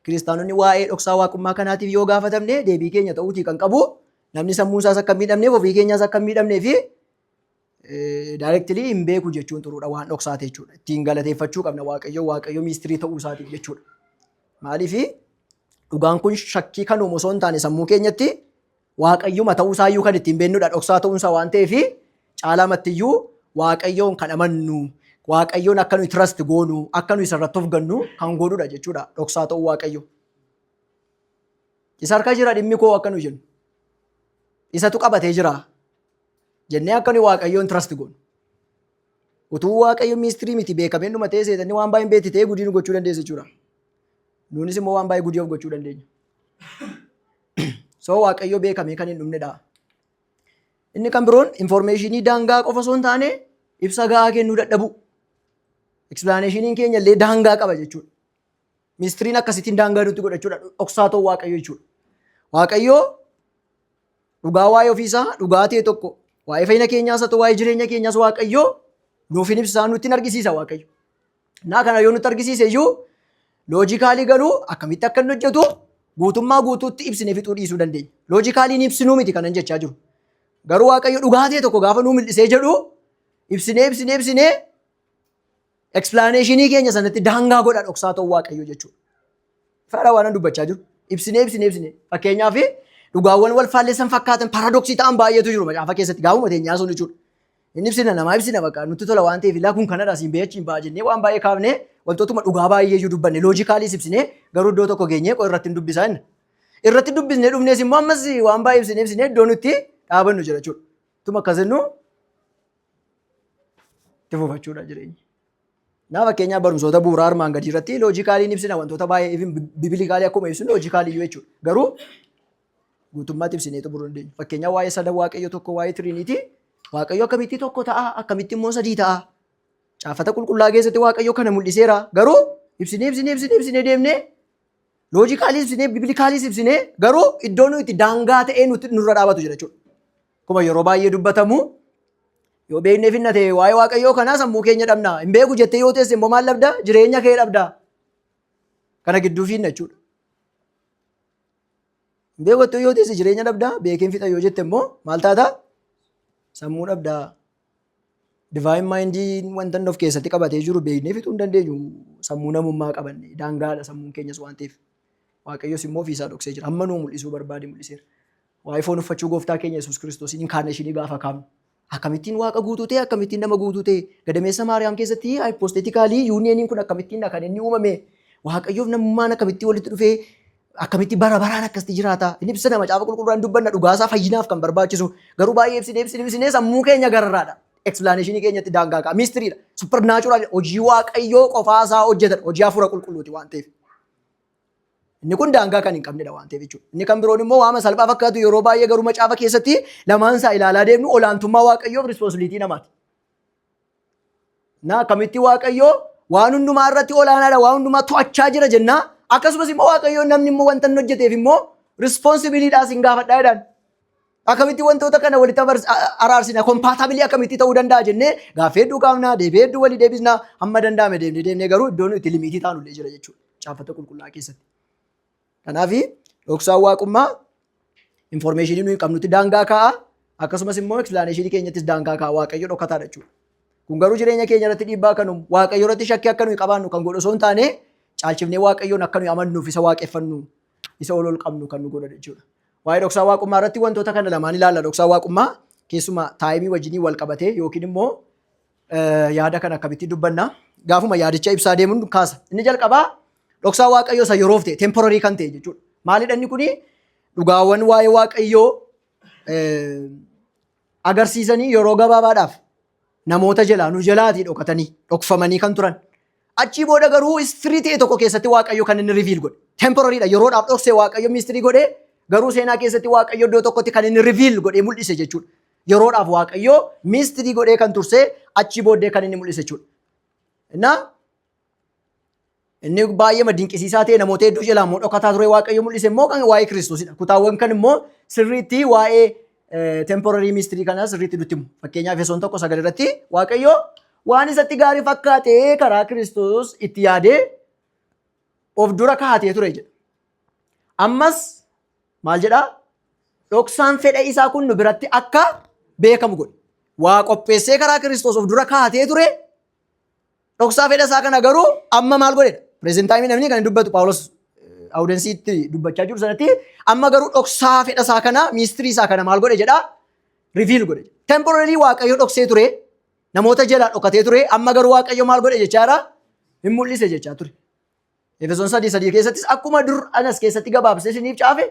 kiristaanonni waa'ee dhoksaa waaqummaa kanaatiif yoo gaafatamne deebii keenya ta'uutii kan qabu namni sammuu isaas akka hin miidhamneef ofii keenyaas akka hin miidhamnee fi daayirektilii hin beeku jechuun turuudha waan dhoksaate jechuudha. Ittiin galateeffachuu qabna Waaqayyo miistirii ta'uu isaatiif jechuudha. Maaliif dhugaan kun shakkii kan uumu osoo hin taane sammuu keenyatti Waaqayyuma ta'uu isaayyuu kan ittiin beennudha dhoksaa ta'uunsaa waan ta'eef caalamattiyyuu Waaqayyoon kan amannu Waaqayyoon akka nuyi trust goonu akka nuyi isarratti of gannu kan godhudha jechuudha dhoksaa ta'uu Waaqayyo. Isa harka jira dhimmi koo akka nuyi jennu. Isatu qabatee jira jennee akka nuyi Waaqayyoon trust goonu. Utuu Waaqayyo miistirii miti beekameen dhuma ta'ee seetanii waan baay'een beekti ta'ee gudii nu gochuu dandeessa jechuudha. Nuunis immoo waan baay'ee gudii of gochuu dandeenya. So Waaqayyo beekamee kan hin dhumnedha. Inni kan biroon informationii daangaa qofa osoo hin taane ibsa gahaa kennuu dadhabu. Explanationiin keenya illee daangaa qaba jechuudha. Miistiriin akkasittiin daangaa nutti godhachuudha. Dhoksaa ta'uu Waaqayyo jechuudha. Waaqayyo dhugaa waa'ee ofiisaa dhugaa ta'e tokko waa'ee fayyina keenyaas haa ta'u waa'ee jireenya keenyaas Waaqayyo nuuf hin ibsaa nutti hin argisiisa Waaqayyo. Naa kana yoo nutti argisiise iyyuu loojikaalii garuu akkamitti akka inni hojjetu guutummaa guutuutti ibsinee fixuu dhiisuu dandeenya. Loojikaaliin ibsinuu miti kanan jechaa jiru. Garuu Waaqayyo dhugaa ta'e tokko gaafa nuu mul'isee jedhu ibsinee explanatiinii keenya sanatti daangaa godha dhoksaa ta'uu Waaqayyo jechuudha. Faadha waan dubbachaa jiru. Ibsinee. Fakkeenyaaf dhugaawwan wal faalleessan fakkaatan paradoksii ta'an baay'eetu jiru macaafa keessatti gaafuma teenyaa sun jechuudha. Inni ibsina bakka nutti tola waan ta'eef ilaa kun kanadha siin beechiin ba'a jennee waan baay'ee kaafnee wantootuma dhugaa baay'ee dubbanne loojikaaliis ibsinee garuu iddoo tokko geenyee irratti hin dubbisaa inni. Irratti dubbisnee dhumnees immoo ammas waan baay'ee ibsinee iddoo nutti dhaabannu jira jechuudha. Tuma akkas jennu itti fufachuudha jireenya. Naa fakkeenyaaf barumsoota bu'uuraa armaan gadii irratti loojikaaliin ibsina wantoota baay'ee bibilikaalii akkuma ibsinu loojikaaliyyuu jechuudha. Garuu guutummaatti ibsinee xumuruu dandeenya. Fakkeenyaaf waa'ee sada Waaqayyo tokko waa'ee tiriiniitii Waaqayyo akkamitti tokko ta'a akkamitti immoo sadii ta'a. Caafata qulqullaa keessatti Waaqayyo kana mul'iseera. Garuu ibsinee deemnee loojikaaliis ibsinee bibilikaaliis ibsinee garuu iddoo nuti daangaa ta'ee nurra dhaabatu jira jechuudha. Kuma yeroo baay'ee dubbatamu yoo beeknee finna ta'e waa'ee Waaqayyoo kanaa sammuu keenya dhabna. Hin beeku jettee yoo teesse immoo maal dhabda? Jireenya kee dhabda. Kana gidduu finna jechuudha. Hin beeku jettee yoo teesse jireenya dhabda. Beekeen fixa yoo jette immoo maal taata? Sammuu dhabda. Divine mindiin wanta of keessatti qabatee jiru beeknee fixuu hin dandeenyu. Sammuu namummaa qabanne daangaadha sammuun keenyas waan ta'eef. Waaqayyos immoo ofiisaa dhoksee jira. Amma nuu mul'isuu barbaade mul'iseera. Waa'ee foon uffachuu gooftaa keenya Yesuus Kiristoosiin inkaarneeshinii gaafa kaafnu. Akkamittiin waaqa guutuu ta'e akkamittiin nama guutuu ta'e gadameessa Maariyaam keessatti haayiposteetikaalii yuuniyeeniin kun akkamittiin kan inni uumame Waaqayyoof namummaan akkamitti walitti dhufee akkamitti bara baraan akkasitti jiraata. Inni ibsina macaafa qulqulluudhaan dubbanna dhugaasaa fayyinaaf kan barbaachisu garuu baay'ee ibsinee sammuu keenya gararraadha. Explanatiinii keenyatti daangaa qaba. Miistiriidha. Suppernaachuraal hojii Waaqayyoo qofaasaa hojjetan hojii hafuura qulqulluuti waan ta'eef. Inni kun daangaa kan hin qabnedha waan ta'eef jechuudha. Inni kan biroon immoo waama salphaa fakkaatu yeroo baay'ee garuu macaafa keessatti lamaansaa ilaalaa deemnu olaantummaa Waaqayyoof rispoonsibiliitii namaati. Na akkamitti Waaqayyoo waan hundumaa irratti olaanaadha waan hundumaa to'achaa jira jennaa akkasumas immoo Waaqayyoo namni immoo wanta inni hojjeteef immoo rispoonsibiliidhaas hin gaafadhaa jedhan. Akkamitti wantoota kana walitti araarsina kompaatabilii akkamitti ta'uu danda'a jennee gaaffii hedduu qaamnaa deebii hedduu walii deebisnaa hamma danda'ame deemnee garuu iddoon itti limiitii taanullee jira jechuudha caafata qulqullaa keessatti. Kanaaf dhoksaan waaqummaa informationii nuyi qabnutti daangaa kaa'a akkasumas immoo explanatiinii keenyattis daangaa kaa'a Waaqayyo dhokataadha jechuudha. Kun garuu jireenya keenya irratti dhiibbaa kan uumu Waaqayyo irratti shakkii akka nuyi qabaannu kan godhu osoo hin taane caalchifnee Waaqayyoon akka nuyi amannuuf isa waaqeffannu isa ol qabnu kan nu godha jechuudha. Waa'ee dhoksaa waaqummaa irratti wantoota kana lamaan ilaalla. Dhoksaa waaqummaa keessumaa taayimii wajjinii wal qabatee yookiin immoo yaada kana akkamitti dubbanna gaafuma yaadicha ibsaa deemuun kaasa. Inni jalqabaa dhoksaa Waaqayyoo isa yeroof ta'e temporarii kan ta'e jechuudha. Maalidha inni kuni dhugaawwan waa'ee Waaqayyoo agarsiisanii yeroo gabaabaadhaaf namoota jalaa nu jalaatii dhokatanii dhokfamanii kan turan. Achii booda garuu istirii ta'e tokko keessatti Waaqayyo kan inni riviil godhe. Temporariidha, yeroodhaaf dhoksee Waaqayyo mistirii godhe, garuu seenaa keessatti Waaqayyo iddoo tokkotti kan inni riviil godhee mul'ise jechuudha. Yeroodhaaf Waaqayyo mistirii godhee kan tursee achii booddee kan inni mul'ise jechuudha. Inni baay'ee dinqisiisaa ta'e namoota hedduu jalaa immoo dhokataa ture Waaqayyo mul'ise immoo kan waa'ee Kiristoosidha. Kutaawwan kan immoo sirriitti waa'ee temporary mistirii kana sirriitti nutti himu. Fakkeenyaaf Efesoon 1:9 irratti Waaqayyo waan isatti gaarii fakkaatee karaa Kiristoos itti yaadee of dura kaa'atee ture jedha. Ammas maal jedhaa? Dhoksaan fedha isaa kun nu biratti akka beekamu godhe. Waa qopheessee karaa Kiristoos of dura kaa'atee ture. Dhoksaa fedha isaa kana garuu amma maal godhedha? Pireezentaayimii namni kan dubbatu Phaawulos Awudensiitti dubbachaa jiru sanatti amma garuu dhoksaa fedha isaa kana mistirii isaa kana maal godhe jedhaa? Riviil godhe. Temporary Waaqayyo dhoksee ture. Namoota jalaa dhokatee ture. Amma garuu Waaqayyo maal godhe jechaadha? Hin mul'ise jechaa ture. Efesoon 3:3 keessattis akkuma dur anas keessatti gabaabsee isiniif caafe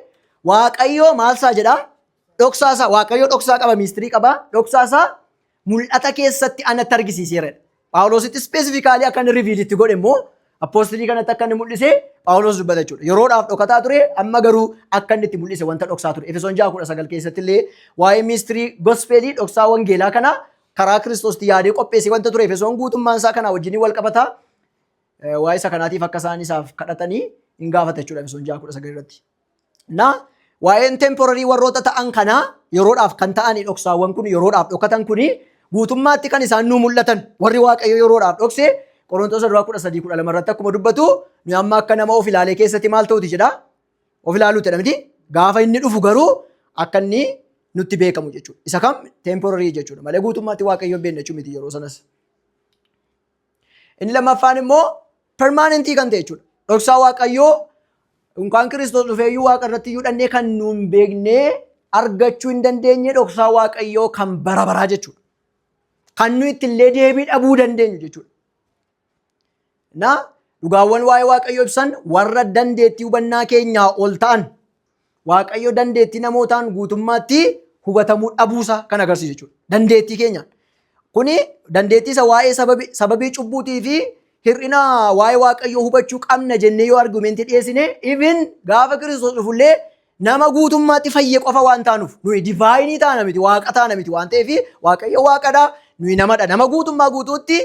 Waaqayyo maalsaa jedhaa? Dhoksaasaa. Waaqayyo dhoksaa qaba, mistirii qaba. Dhoksaasaa mul'ata keessatti anatti argisiiseera. Phaawulositti ispeesifikaalii akka inni riviilitti godhe immoo appoostilii kanatti akka inni mul'ise Phaawulos dubbata jechuudha. Yeroodhaaf dhokataa ture, amma garuu akka inni itti mul'ise wanta dhoksaa ture. Efesoon 6:19 keessatti illee waa'ee mistirii gospelii dhoksaa wangeelaa kana karaa Kiristoosti yaadee qopheesse wanta ture. Efesoon guutummaan isaa kana wajjin wal qabata. Waa'ee isa kanaatiif akka isaan isaaf kadhatanii hin gaafata jechuudha Efesoon 6:19 irratti. Waa'een temporary warroota ta'an kana yeroodhaaf kan ta'anii dhoksaawwan kun yeroodhaaf dhokatan kuni guutummaatti kan isaan nuu mul'atan warri Waaqayyo yeroodhaaf dhokse Qorontoos 13:12 irratti akkuma dubbatu nu amma akka nama of ilaalee keessatti maal ta'uti jedha? Of ilaaluuti jedhamti. Gaafa inni dhufu garuu akka inni nutti beekamu jechuudha. Isa kam temporary jechuudha. Malee guutummaatti Waaqayyoon beekna jechuudha miti yeroo sanas. Inni lammaffaan immoo permanentii kan ta'e jechuudha. Dhoksaa Waaqayyoo Unkaan Kiristoos dhufeeyyuu Waaqa irratti iyyuu dhannee kan nu hin beeknee argachuu hin dandeenye dhoksaa Waaqayyoo kan bara baraa jechuudha. Kan nu ittillee deebii dhabuu dandeenyu jechuudha. Dhugaawwan waa'ee Waaqayyoo ibsan warra dandeettii hubannaa keenyaa ol ta'an Waaqayyo dandeettii namootaan guutummaatti hubatamuu dhabuusaa kan agarsiisu jechuudha. Dandeettii keenyaan. Kuni dandeettii isa waa'ee sababii cubbuutii fi hir'ina waa'ee Waaqayyoo hubachuu qabna jennee yoo argumentii dhiyeessine even gaafa Kiristoos dhufullee nama guutummaatti fayyee qofa waan taanuuf nuyi divaayinii taana miti, Waaqa taana miti waan ta'eef Waaqayyo Waaqadha, nuyi namadha. Nama guutummaa guutuutti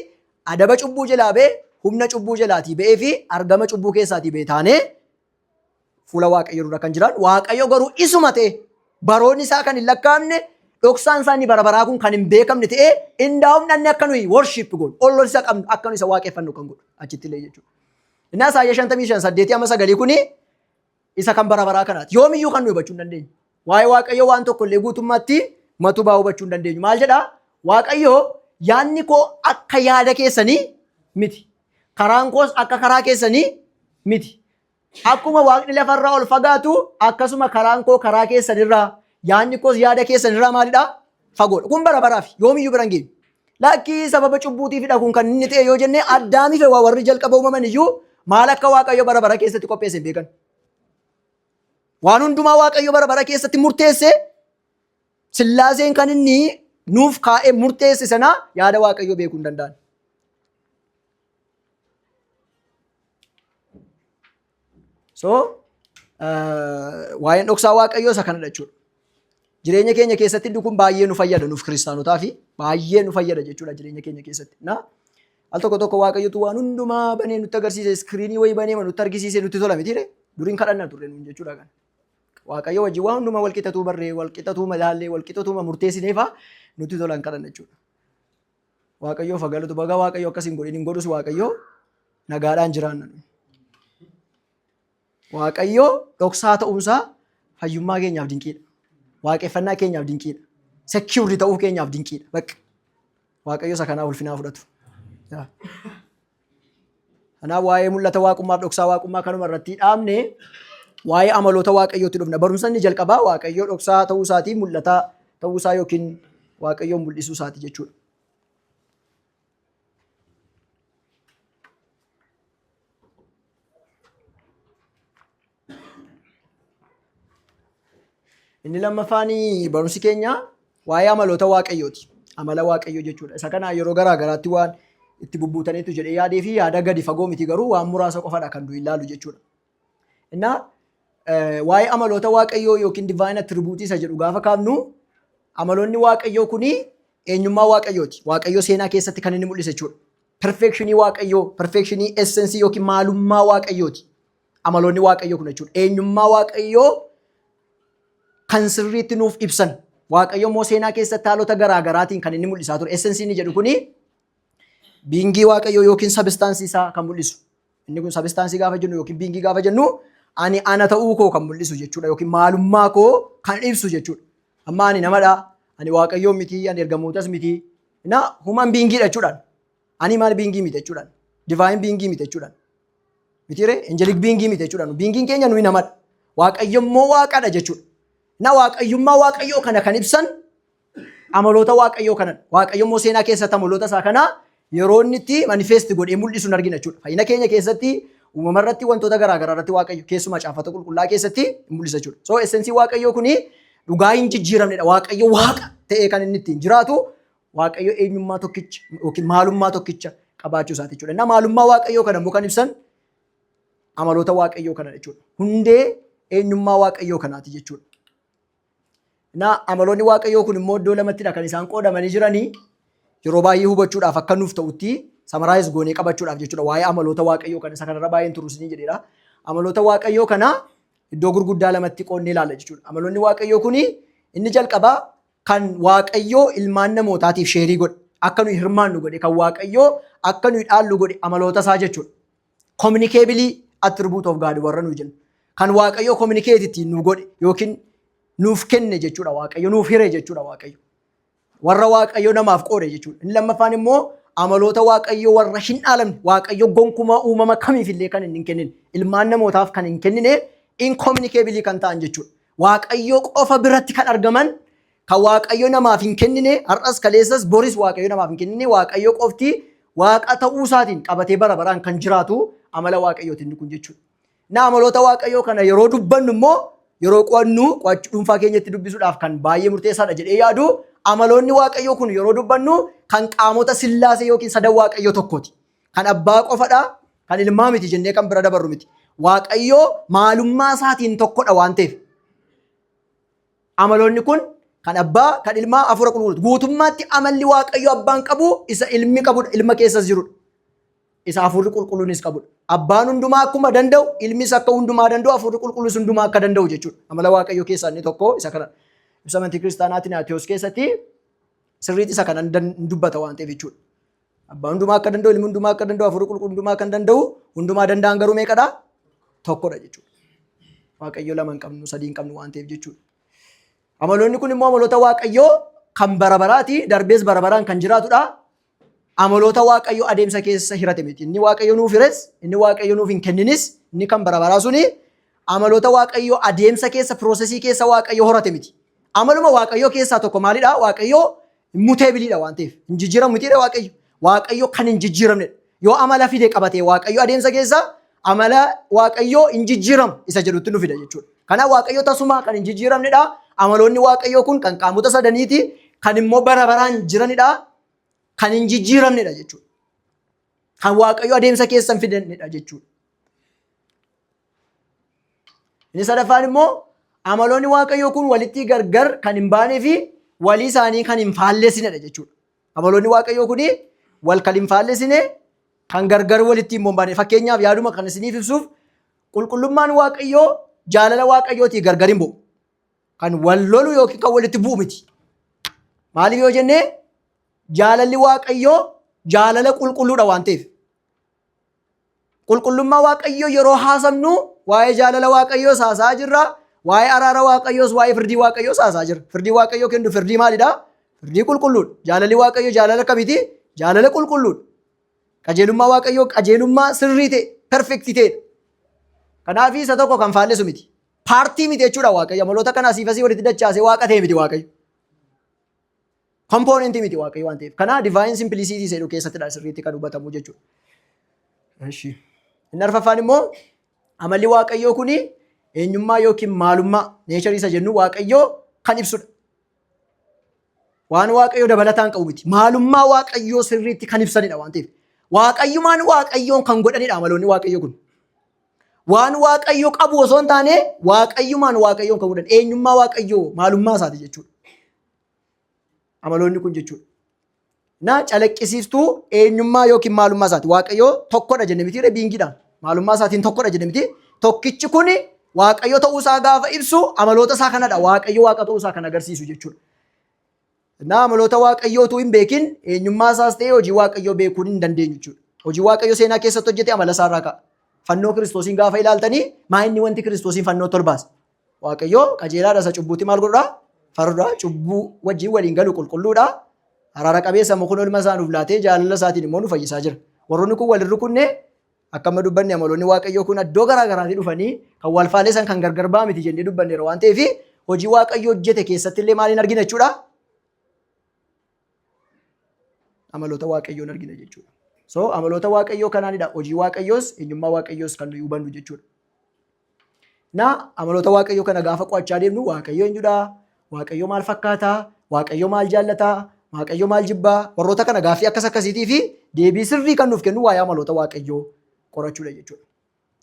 adaba cubbuu jalaa ba'e, humna cubbuu jalaatii ba'ee fi argama cubbuu keessaatii ba'e taanee fuula Waaqayyo dura kan jiran. Waaqayyo garuu isuma ta'e baroonni isaa kan hin lakkaa'amne dhoksaan isaanii bara baraa kun kan hin beekamne ta'ee indaa'uun dhanne akka nuyi worship godhu olloon isa qabnu akka nuyi isa waaqeffannu kan godhu achitti illee jechuudha. Inni Isaayyaa 55:8-9 kuni isa kan bara baraa kanaati. Yoomiyyuu kan nuyi hubachuu hin dandeenyu. Waa'ee Waaqayyoo waan tokko illee guutummaatti matubaa hubachuu hin dandeenyu. Maal jedhaa? Waaqayyoo yaadni koo akka yaada keessanii miti. Karaan koos akka karaa keessanii miti. Akkuma Waaqni lafarraa ol fagaatu akkasuma karaan koo karaa keessanirraa yaadni koos yaada keessanirraa maalidhaa? Fagoodha. Kun bara baraaf yoomiyyuu bira hin geenyu. Lakkii sababa cubbuutiifidha kun kan inni ta'e yoo jennee Addaamiif warri jalqaba uumaman iyyuu maal akka Waaqayyo bara bara keessatti qopheesse hin beekan. Waan hundumaa Waaqayyo bara bara keessatti murteesse Sillaaseen kan inni nuuf kaa'ee murteesse sana yaada Waaqayyo beekuu hin danda'an. Waa'een dhoksaa Waaqayyoo isa kanadha jechuudha. Jireenya keenya keessatti kun baay'ee nu fayyada nuuf kiristaanotaa fi baay'ee nu fayyada jechuudha jireenya keenya keessatti. Al tokko tokko Waaqayyotu waan hundumaa banee nutti agarsiise iskiriinii wayii banee nutti argisiise nutti tola miti duriin kadhannaa turre nuun jechuudha kan. Waaqayyo wajjin waan hundumaa walqixatuu barree walqixatuu malaallee walqixatuu murteessineefaa nutti tolan kadhanna jechuudha. Waaqayyoo fagaalatu baga Waaqayyo akkasiin godhin hin godhus Waaqayyo nagaadhaan jiraanna. Waaqayyo dhoksaa ta'uunsaa fayyummaa keenyaaf dinqiidha. Waaqeffannaa keenyaaf dinqiidha. Sekiurri ta'uu keenyaaf dinqiidha. Bakka Waaqayyo isa kanaa ulfinaa fudhatu. Kanaaf waa'ee mul'ata waaqummaa fi dhoksaa waaqummaa kanuma irratti dhaabne waa'ee amaloota Waaqayyootti dhufna. Barumsa inni jalqabaa Waaqayyo dhoksaa ta'uu isaatii mul'ata ta'uu isaa yookiin Waaqayyoon mul'isuu isaati jechuudha. Inni lammaffaan barumsi keenya waa'ee amaloota waaqayyooti. Amala waaqayyoo jechuudha. Isa kana yeroo garaa garaatti waan itti bubbuutaniitu jedhee yaadee fi yaada gadi fagoo miti garuu waan muraasa qofadha kan nuyi ilaalu jechuudha. Innaa waa'ee amaloota waaqayyoo yookiin divine attributes isa jedhu gaafa kaafnu amaloonni waaqayyoo kuni eenyummaa waaqayyooti. Waaqayyoo seenaa keessatti kan inni mul'ise jechuudha. Perfectionii waaqayyoo, perfectionii essensii yookiin maalummaa waaqayyooti. Amaloonni waaqayyoo kun jechuudha. Eenyummaa waaqayyoo kan sirriitti nuuf ibsan. Waaqayyo immoo seenaa keessatti haalota garaa garaatiin kan inni mul'isaa ture. Essensii inni jedhu kuni biingii waaqayyoo yookiin sabistaansii isaa kan mul'isu. Inni kun sabistaansii gaafa jennu yookiin biingii gaafa jennu ani ana ta'uu koo kan mul'isu jechuudha yookiin maalummaa koo kan ibsu jechuudha. Amma ani namadha, ani waaqayyoo miti, ani ergamootas miti. Na human biingiidha jechuudhaan. Ani maal biingii miti jechuudhaan. Divine biingii miti jechuudhaan. Mitiiree angelic biingii miti jechuudhaan. Biingiin keenya nuyi namadha. Waaqayyo immoo waaqadha jechuudha. Na waaqayyummaa waaqayyoo kana kan ibsan amaloota waaqayyoo kanan. Waaqayyo immoo seenaa keessatti amaloota isaa kana yeroo inni itti manifeesti godhee mul'isu hin argina jechuudha. Fayyina keenya keessatti uumama irratti wantoota garaa garaa irratti waaqayyo keessumaa caafata qulqullaa keessatti hin mul'isa jechuudha. So essensii waaqayyoo kuni dhugaa hin jijjiiramnedha. Waaqayyo waaqa ta'ee kan inni ittiin jiraatu waaqayyo eenyummaa tokkicha yookiin maalummaa tokkicha qabaachuu isaati jechuudha. Na maalummaa waaqayyoo kana immoo kan ibsan amaloota waaqayyoo kana jechuudha. Hundee eenyummaa waaqayyoo kanaati jechuudha. Na amaloonni waaqayyoo kun immoo iddoo lamattidha kan isaan qoodamanii jiranii yeroo baay'ee hubachuudhaaf akka nuuf ta'utti samaraayiz goonee qabachuudhaaf jechuudha. Waa'ee amaloota waaqayyoo kana isa kanarra baay'een turuusinii jedheedha. Amaloota waaqayyoo kana iddoo gurguddaa lamatti qoodnee ilaalla jechuudha. Amaloonni waaqayyoo kuni inni jalqabaa kan waaqayyoo ilmaan namootaatiif sheerii godhe akka nuyi hirmaannu godhe kan waaqayyoo akka nuyi dhaallu godhe amaloota isaa jechuudha. Communicability attribute of God warra nuyi jennu. Kan waaqayyoo communicate ittiin nu godhe yookiin nuuf kenne jechuudha waaqayyo nuuf hire jechuudha waaqayyo warra waaqayyo namaaf qoode jechuudha. Inni lammaffaan immoo amaloota waaqayyo warra hin dhaalamne waaqayyo gonkumaa uumama kamiifillee kan hin kennine ilmaan namootaaf kan hin kennine incommunicably kan ta'an jechuudha. Waaqayyo qofa biratti kan argaman kan waaqayyo namaaf hin kennine har'as kaleessas boris waaqayyo namaaf hin kennine waaqayyo qofti waaqa ta'uu isaatiin qabatee bara baraan kan jiraatu amala waaqayyootiin kun jechuudha. Na amaloota waaqayyoo kana yeroo dubbannu immoo yeroo qo'annu qo'achuu dhuunfaa keenyatti dubbisuudhaaf kan baay'ee murteessaadha jedhee yaadu amaloonni waaqayyoo kun yeroo dubbannu kan qaamota sillaasee yookiin sadan waaqayyoo tokkooti. Kan abbaa qofadha, kan ilmaa miti jennee kan bira dabarru miti. Waaqayyoo maalummaa isaatiin tokkodha waan ta'eef. Amaloonni kun kan abbaa, kan ilmaa, hafuura qulqulluuti. Guutummaatti amalli waaqayyoo abbaan qabu isa ilmi qabudha, ilma keessas jirudha. Isa hafuurri qulqulluunis qabudha. Abbaan hundumaa akkuma danda'u, ilmis akka hundumaa danda'u, hafuurri qulqulluus hundumaa akka danda'u jechuudha. Amala waaqayyoo keessaa inni tokko isa kana. Ibsa amantii kiristaanaa Timoteewos keessatti sirriitti isa kana dubbata waan ta'eef jechuudha. Abbaan hundumaa akka danda'u, ilmi hundumaa akka danda'u, hafuurri qulqulluun hundumaa akka danda'u, hundumaa danda'an garuu meeqadha? Tokkodha jechuudha. Waaqayyoo lama hin qabnu, sadii hin qabnu waan ta'eef jechuudha. Amaloonni kun immoo amaloota waaqayyoo kan bara baraati, darbees bara baraan kan jiraatudha. Amaloota waaqayyoo adeemsa keessa hirate miti. Inni waaqayyo nuuf hires, inni waaqayyo nuuf hin kenninis, inni kan bara baraa suni amaloota waaqayyoo adeemsa keessa, piroosesii keessa waaqayyo horate miti. Amaluma waaqayyoo keessaa tokko maalidha? Waaqayyoo muteebiliidha waan ta'eef. Hin jijjiiramu mitiidha waaqayyo. Waaqayyo kan hin jijjiiramnedha. Yoo amala fide qabatee waaqayyo adeemsa keessa amala waaqayyoo hin jijjiiramu isa jedhutti nu fida jechuudha. Kanaaf waaqayyo tasuma kan hin jijjiiramnedha. Amaloonni waaqayyoo kun kan qaamota sadaniiti, kan immoo bara baraan jiranidha. Kan hin jijjiiramnedha jechuudha. Kan waaqayyo adeemsa keessa hin fidannedha jechuudha. Inni sadaffaan immoo amaloonni waaqayyoo kun walitti gargar kan hin baanee fi walii isaanii kan hin faalleessinedha jechuudha. Amaloonni waaqayyoo kun wal kan hin faalleessine kan gargar walitti hin baane. Fakkeenyaaf yaaduma kan isiniif ibsuuf qulqullummaan waaqayyoo jaalala waaqayyootii gargar hin ba'u. Kan wal lolu yookiin kan walitti bu'u miti. Maaliif yoo jennee jaalalli waaqayyoo jaalala qulqulluudha waan ta'eef. Qulqullummaa waaqayyoo yeroo haasofnu waa'ee jaalala waaqayyoo haasaa jirra. Waa'ee araara waaqayyoos waa'ee firdii waaqayyoos haasaa jirra. Firdii waaqayyoo kennu firdii maalidha? Firdii qulqulluudha. Jaalalli waaqayyoo jaalala kamiiti? Jaalala qulqulluudha. Qajeelummaa waaqayyoo qajeelummaa sirrii ta'e, perfektii ta'edha. Kanaaf isa tokko kan faallesu miti. Paartii miti jechuudha waaqayyo. Amaloota kana asii fi asii walitti dachaasee waaqa ta'e miti waaqayyo. Kompoonentii miti waaqayyo waan ta'eef. Kana divine simplicity jedhu keessattidha sirriitti kan hubatamu jechuudha. Inni arfaffaan immoo amalli waaqayyoo kuni eenyummaa yookiin maalummaa neecharii isa jennu waaqayyoo kan ibsudha. waan waaqayyo dabalataan qabu miti. Maalummaa waaqayyoo sirriitti kan ibsanidha waan ta'eef. Waaqayyumaan waaqayyoon kan godhanidha amaloonni waaqayyo kun. Waan waaqayyo qabu osoo hin taane waaqayyumaan waaqayyoon kan godhan eenyummaa waaqayyoo maalummaa isaati jechuudha. Amaloonni kun jechuudha. Na calaqqisiiftuu eenyummaa yookiin maalummaa isaati. Waaqayyoo tokkodha jenne miti biingiidhaan. Maalummaa isaatiin tokkodha jenne miti. Tokkichi kun waaqayyo ta'uu isaa gaafa ibsu amaloota isaa kanadha. Waaqayyo waaqa ta'uu isaa kan agarsiisu jechuudha. Na amaloota waaqayyoo utuu hin beekin eenyummaa isaas ta'ee hojii waaqayyoo beekuun hin dandeenyu jechuudha. Hojii waaqayyo seenaa keessatti hojjete amala isaa irraa ka'a. Fannoo Kiristoosiin gaafa ilaaltanii maa inni wanti Kiristoosiin fannoo tolbaas. Waaqayyoo qajeelaadha isa cubbuutti maal godhaa? Farda cubbuu wajjin waliin galu qulqulluudha. Araara qabeessa mukuun olma isaa nuuf laatee jaalala isaatiin immoo nu fayyisaa jira. Warroonni kun walirra kunne akkuma dubbanne amaloonni waaqayyoo kun iddoo garaa garaatii dhufanii kan wal faaleessan kan gargar ba'aa miti jennee dubbanneera waan ta'eef hojii waaqayyoo hojjete keessatti illee maaliin argina jechuudha? Amaloota waaqayyoon argina jechuudha. So amaloota waaqayyoo kanaanidha. Hojii waaqayyoos eenyummaa waaqayyoos kan nuyi hubannu jechuudha. Na amaloota waaqayyoo kana gaafa qo'achaa deemnu waaqayyoo eenyudha? Waaqayyoo maal fakkaata? Waaqayyoo maal jaallata? Waaqayyoo maal jibbaa? Warroota kana gaaffii akkas akkasiitii fi deebii sirrii kan nuuf kennu waa'ee amaloota waaqayyoo qorachuudha jechuudha.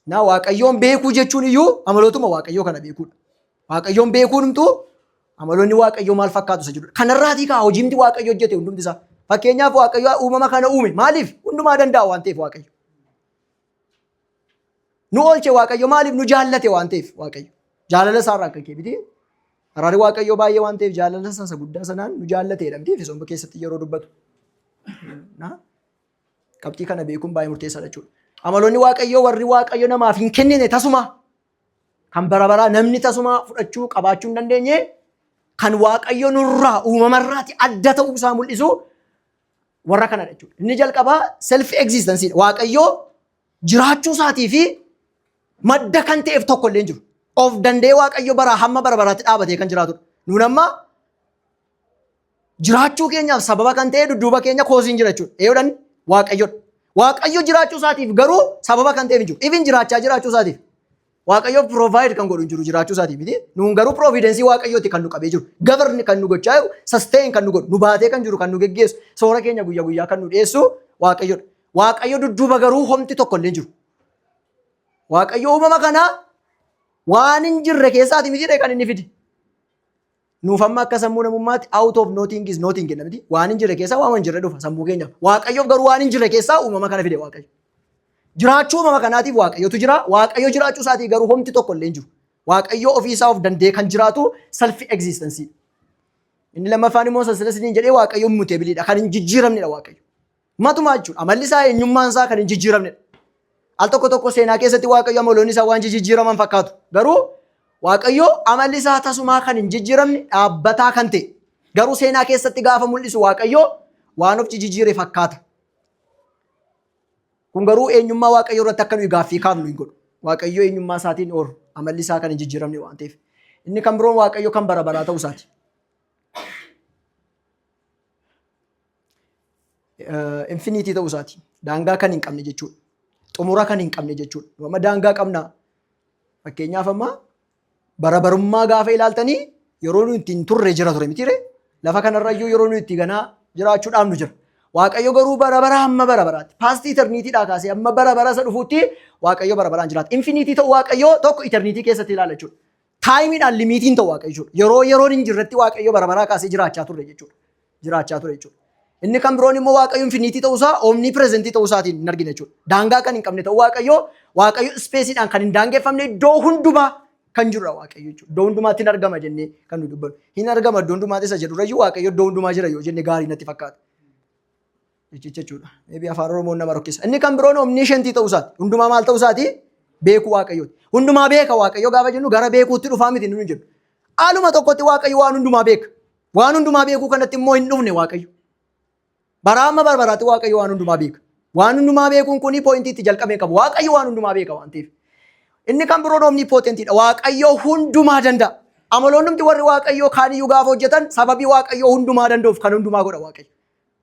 Na waaqayyoon beekuu jechuun iyyuu amalootuma waaqayyoo kana beekuudha. Waaqayyoon beekuun humtuu amaloonni waaqayyoo maal fakkaatu isa jedhudha. Kanarraatii kaa hojiimti waaqayyoo hojjete hundumti isaa. Fakkeenyaaf waaqayyoo uumama kana uume maaliif? Hundumaa danda'a waan ta'eef waaqayyo. Nu oolche waaqayyo maaliif? Nu jaallate waan ta'eef waaqayyo. Jaalala isaarraa akka keebiti. Araarri waaqayyoo baay'ee waan ta'eef jaalala isa guddaa sanaan nu jaallate jedhamti Efesoon keessatti yeroo dubbatu. Qabxii kana beekuun baay'ee murteessaadha jechuudha. Amaloonni waaqayyoo warri waaqayyo namaaf hin kennine tasuma kan bara baraa namni tasuma fudhachuu qabaachuu hin dandeenye kan waaqayyo nurraa uumamarraati adda ta'uu isaa mul'isu warra kanadha jechuudha. Inni jalqabaa self existence waaqayyoo jiraachuu isaatii fi madda kan ta'eef tokko illee jiru. Of dandee waaqayyo baraa hamma bara baraatti dhaabatee kan jiraatudha. Nuun amma jiraachuu keenyaaf sababa kan ta'e dudduuba keenya koosiin jira jechuudha. Eeyyuudhaan waaqayyoodha. Waaqayyo jiraachuu isaatiif garuu sababa kan ta'eef hin jiru. Even jiraachuu isaatiif waaqayyo provide kan godhu hin jiru jiraachuu isaatiif miti. Nuun garuu providensii waaqayyooti kan nu qabee jiru. Gabarni kan nu gochaa jiru, sustain kan nu godhu, nu baatee kan jiru, kan nu geggeessu, soora keenya guyyaa guyyaa kan nu dhiyeessu waaqayyoodha. Waaqayyo dudduuba garuu homti tokko illee hin jiru. Waaqayyo uumama kanaa waan hin jirre keessaati miti kan inni fide. Nuuf amma akka sammuu namummaatti out of nothing is nothing jenna miti. Waan hin jirre keessaa waan hin jirre dhufa sammuu keenyaaf. Waaqayyoof garuu waan hin jirre keessaa uumama kana fide waaqayyo. Jiraachuu uumama kanaatiif waaqayyotu jira. Waaqayyo jiraachuu isaatii garuu homti tokko illee hin jiru. Waaqayyo ofiisaa of dandee kan jiraatu self existence. Inni lammaffaan immoo sassaalasiniin jedhee waaqayyo muteebiliidha. Kan hin jijjiiramnedha waaqayyo. Matumaa jechuudha. Amalli isaa eenyummaan isaa kan hin jijjiiramnedha. Al tokko tokko seenaa keessatti waaqayyo amaloonni isaa waan jijjiiraman fakkaatu. Garuu waaqayyo amalli isaa tasumaa kan hin jijjiiramne dhaabbataa kan ta'e. Garuu seenaa keessatti gaafa mul'isu waaqayyo waan of jijjiire fakkaata. Kun garuu eenyummaa waaqayyo irratti akka nuyi gaaffii kaafnu hin godhu. Waaqayyo eenyummaa isaatiin oolu amalli isaa kan hin jijjiiramne waan ta'eef. Inni kan biroon waaqayyo kan bara baraa ta'uu isaati. Infinitii ta'uu isaati. Daangaa kan hin qabne jechuudha. Xumura kan hin qabne jechuudha. Amma daangaa qabna. Fakkeenyaaf amma bara barummaa gaafa ilaaltanii yeroo nuyi ittiin turre jira ture mitiire lafa kanarrayyuu yeroo nuyi itti ganaa jiraachuudhaaf nu jira. Waaqayyo garuu bara bara hamma bara baraatti. Paastii itarniitiidhaa kaasee amma bara bara isa dhufuutti waaqayyo bara baraan jiraata. Infinitii ta'u waaqayyo tokko itarniitii keessatti ilaala jechuudha. Taayimiidhaan limiitiin ta'u waaqayyo jechuudha. Yeroon hin jirretti waaqayyo bara baraa kaasee jiraachaa ture jechuudha. Jiraachaa ture jechuudha. Inni kan biroon immoo waaqayyo infinitii ta'uu isaa omnii pirezentii ta'uu isaatiin hin argine jechuudha. Daangaa kan hin qabne ta'u waaqayyo ispeesiidhaan kan hin daangeffamne iddoo hundumaa kan jirudha waaqayyo jechuudha. Iddoo hundumaatti hin argama jennee kan nu dubbannu. Hin argama iddoo hundumaatti isa jedhurrayyuu waaqayyo iddoo hundumaa jira yoo jenne gaarii natti fakkaata. Jechuudha. Eebii afaan Oromoon nama rakkisa. Inni kan biroon omnishentii ta'uu isaati. Hundumaa maal ta'uu isaati? Beekuu waaqayyooti. Hundumaa beeka waaqayyo gaafa jennu gara beekuutti dhufaa miti nu jennu. Haaluma tokkotti waaqayyo waan hundumaa beeka. Waan hundumaa beekuu kanatti immoo hin dhufne waaqayyo. Bara amma barbaraatti waaqayyo waan hundumaa beeka. Waan hundumaa beekuun kuni pooyintiitti jalqabee qabu. Waaqayyo waan hundumaa beeka waan ta'eef. Inni kan biroon omnipootentiidha. Waaqayyo hundumaa danda'a. Amaloonni warri waaqayyo kaaniyyuu gaafa hojjetan sababii waaqayyo hundumaa danda'uuf kan hundumaa godha waaqayyo.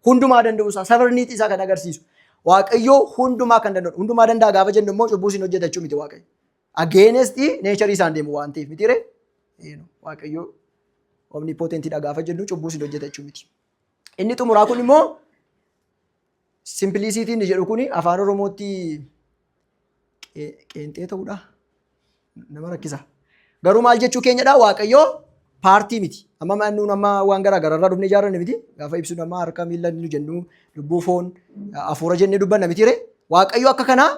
Hundumaa danda'u isaa safarniitii isaa kan agarsiisu. Waaqayyo hundumaa kan danda'u. Hundumaa danda'a gaafa jennu immoo cubbuu isin hojjetachuu miti waaqayyo. Against neecharii isaan deemu waan ta'eef mitiire. Waaqayyo omnipootentiidha gaafa jennu cubbuu isin hojjetachuu miti. Inni xumuraa kun immoo simplicity inni jedhu kun afaan Oromootti qeenxee ta'uudha. Nama rakkisa. Garuu maal jechuu keenyadha Waaqayyoo paartii miti. Amma nuun amma waan garaa garaarraa dhufnee ijaaranne miti. Gaafa ibsu nama harka miila nu jennu lubbuu foon hafuura jennee dubbanna miti ree. Waaqayyoo akka kanaa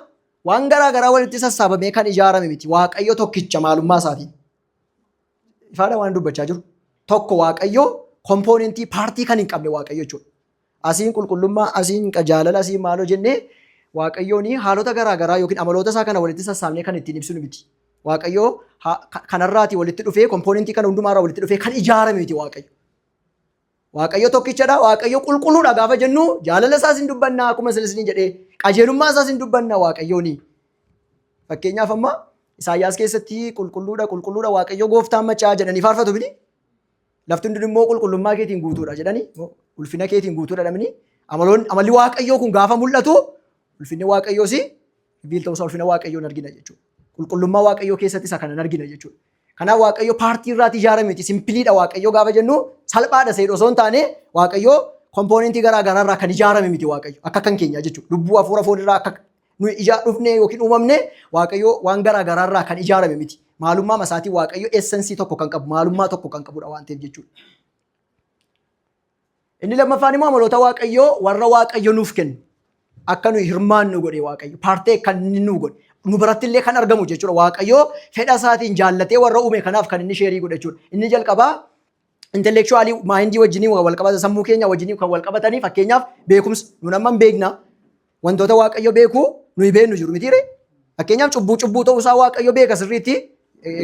waan garaa garaa walitti sassaabamee kan ijaarame miti. Waaqayyo tokkicha maalummaa isaatiin. Ifaadha waan dubbachaa jiru. Tokko Waaqayyoo kompoonentii paartii kan hin qabne Waaqayyo jechuudha. Asiin qulqullummaa, asiin jaalala, asiin maaloo jennee Waaqayyoon haalota garaa garaa yookiin amaloota isaa kana walitti sassaabnee kan ittiin ibsinu miti. Waaqayyoo kanarraati walitti dhufee kompoonentii kana hundumaarraa walitti dhufee kan ijaarame miti Waaqayyo. Waaqayyo tokkichadha. Waaqayyo qulqulluudha gaafa jennu jaalala isaas hin dubbanna akkuma isin jedhee qajeelummaa isaas hin dubbanna Waaqayyooni. Fakkeenyaaf amma Isaayyaas keessatti qulqulluudha Waaqayyo gooftaan machaa jedhanii faarfatu miti. Lafti hundi immoo qulqullummaa keetiin guutuudha jedhanii ulfina keetiin guutuudha jedhanii amalli Waaqayyoo kun gaafa mul'atu ulfinni Waaqayyoos sibiil ta'uusaa ulfina Waaqayyoon argina jechuudha. Qulqullummaa Waaqayyoo keessatti isa kanan argina jechuudha. Kanaaf Waaqayyo paartii irraati ijaarame miti. Simpiliidha Waaqayyo gaafa jennu salphaadha seedha osoo hin taane Waaqayyo kompoonentii garaa garaarraa kan ijaarame miti Waaqayyo akka kan keenya jechuudha. Lubbuu hafuura foonirraa akka nu dhufne yookiin uumamne Waaqayyo waan garaa garaarraa kan ijaarame miti. Maalummaa masaatii Waaqayyo essensii tokko kan qabu maalummaa tokko kan qabudha waan ta'eef jechuudha. Inni lammaffaan immoo amaloota Waaqayyoo warra Waaqayyo nuuf kennu akka nuyi hirmaannu godhe Waaqayyo paartii kan inni nu godhe. Nu biratti illee kan argamu jechuudha. Waaqayyoo fedha isaatiin jaallatee warra uume kanaaf kan inni sheerii godhe jechuudha. Inni jalqabaa intellectually maayindii wajjinii wal qabata sammuu keenya wajjinii kan wal qabatanii fakkeenyaaf beekumsa nun amma hin beekna wantoota Waaqayyo beeku nuyi beeknu jiru miti ree. Fakkeenyaaf cubbuu ta'uusaa Waaqayyo beeka sirriitti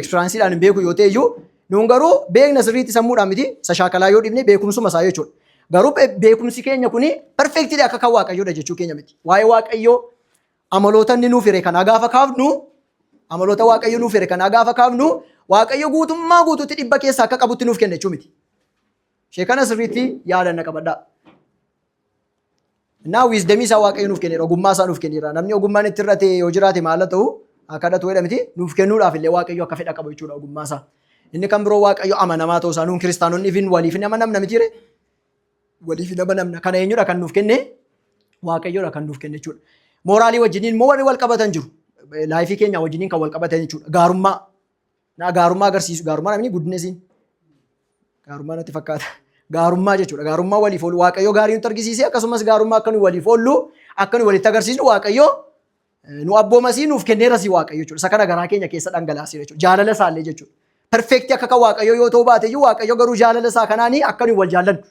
ekspiraansiidhaan hin beeku yoo ta'e iyyuu nun garuu beekna sirriitti sammuudhaan miti isa shaakalaa yoo dhibne beekumsuma isaa jechuudha. Garuu beekumsi keenya kuni perfektidha akka kan Waaqayyoodha jechuu keenya miti. Waa'ee Waaqayyoo amaloota inni nuuf hire kanaa gaafa kaafnu amaloota Waaqayyo nuuf hire kanaa gaafa kaafnu Waaqayyo guutummaa guutuutti dhibba keessa akka qabutti nuuf kenna jechuu miti. Ishee kana sirriitti yaadanna qabadhaa. Naa wiizdamii isaa Waaqayyo nuuf kenneera ogummaa isaa nuuf kenneera namni ogummaan itti irrate yoo jiraate maal ta'u akkadhatu jedha miti nuuf kennuudhaaf illee Waaqayyo akka fedha qabu jechuudha ogummaa isaa. Inni kan biroo Waaqayyo amanamaa ta'uu isaa nuun kiristaanonni ifin waliif nama namna miti ree. Waliif nama namna kana eenyudha kan nuuf kenne Waaqayyoodha kan nuuf kenne jechuudha. Mooraalii wajjiniin immoo warri wal qabatan jiru. Laayifii keenya wajjiniin kan wal qabatan jechuudha. Gaarummaa. Gaarummaa agarsiisu. Gaarummaa namni guddinesiin. Gaarummaa natti fakkaata. Gaarummaa jechuudha. Gaarummaa waliif oolu. Waaqayyo gaarii nutti argisiisee akkasumas gaarummaa akka nu waliif oollu akka nu walitti agarsiisnu Waaqayyo nu abboomasii nuuf kenneerasii Waaqayyo jechuudha. Isa kana garaa keenya keessa dhangalaasee jechuudha. Jaalala isaallee jechuudha. Perfekti akka kan Waaqayyo yoo ta'u baate iyyuu Waaqayyo garuu jaalala isaa kanaanii akka nu wal jaallannu.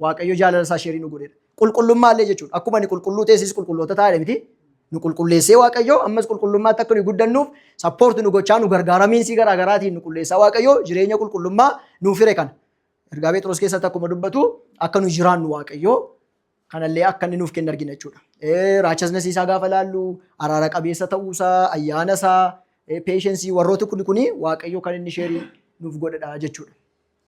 Waaqayyo jaalala isaa sheerii nu godheera. Qulqullummaallee jechuudha. Akkuma ni qulqulluu teessis qulqulloota taa'edha miti. Nu qulqulleessee Waaqayyo ammas qulqullummaatti akka nu guddannuuf sappoorti nu gochaa nu gargaaramiinsi garaa garaatiin nu qulleessaa Waaqayyo jireenya qulqullummaa nuuf hire kana. Ergaa Phexros keessatti akkuma dubbatu akka nu jiraannu Waaqayyo kanallee akka inni nuuf kennu argina jechuudha. Raachasness isaa gaafa laallu araara qabeessa ta'uusaa ayyaana isaa peeshensii warrooti kuni Waaqayyo kan inni sheerii nuuf godhedha jechuudha.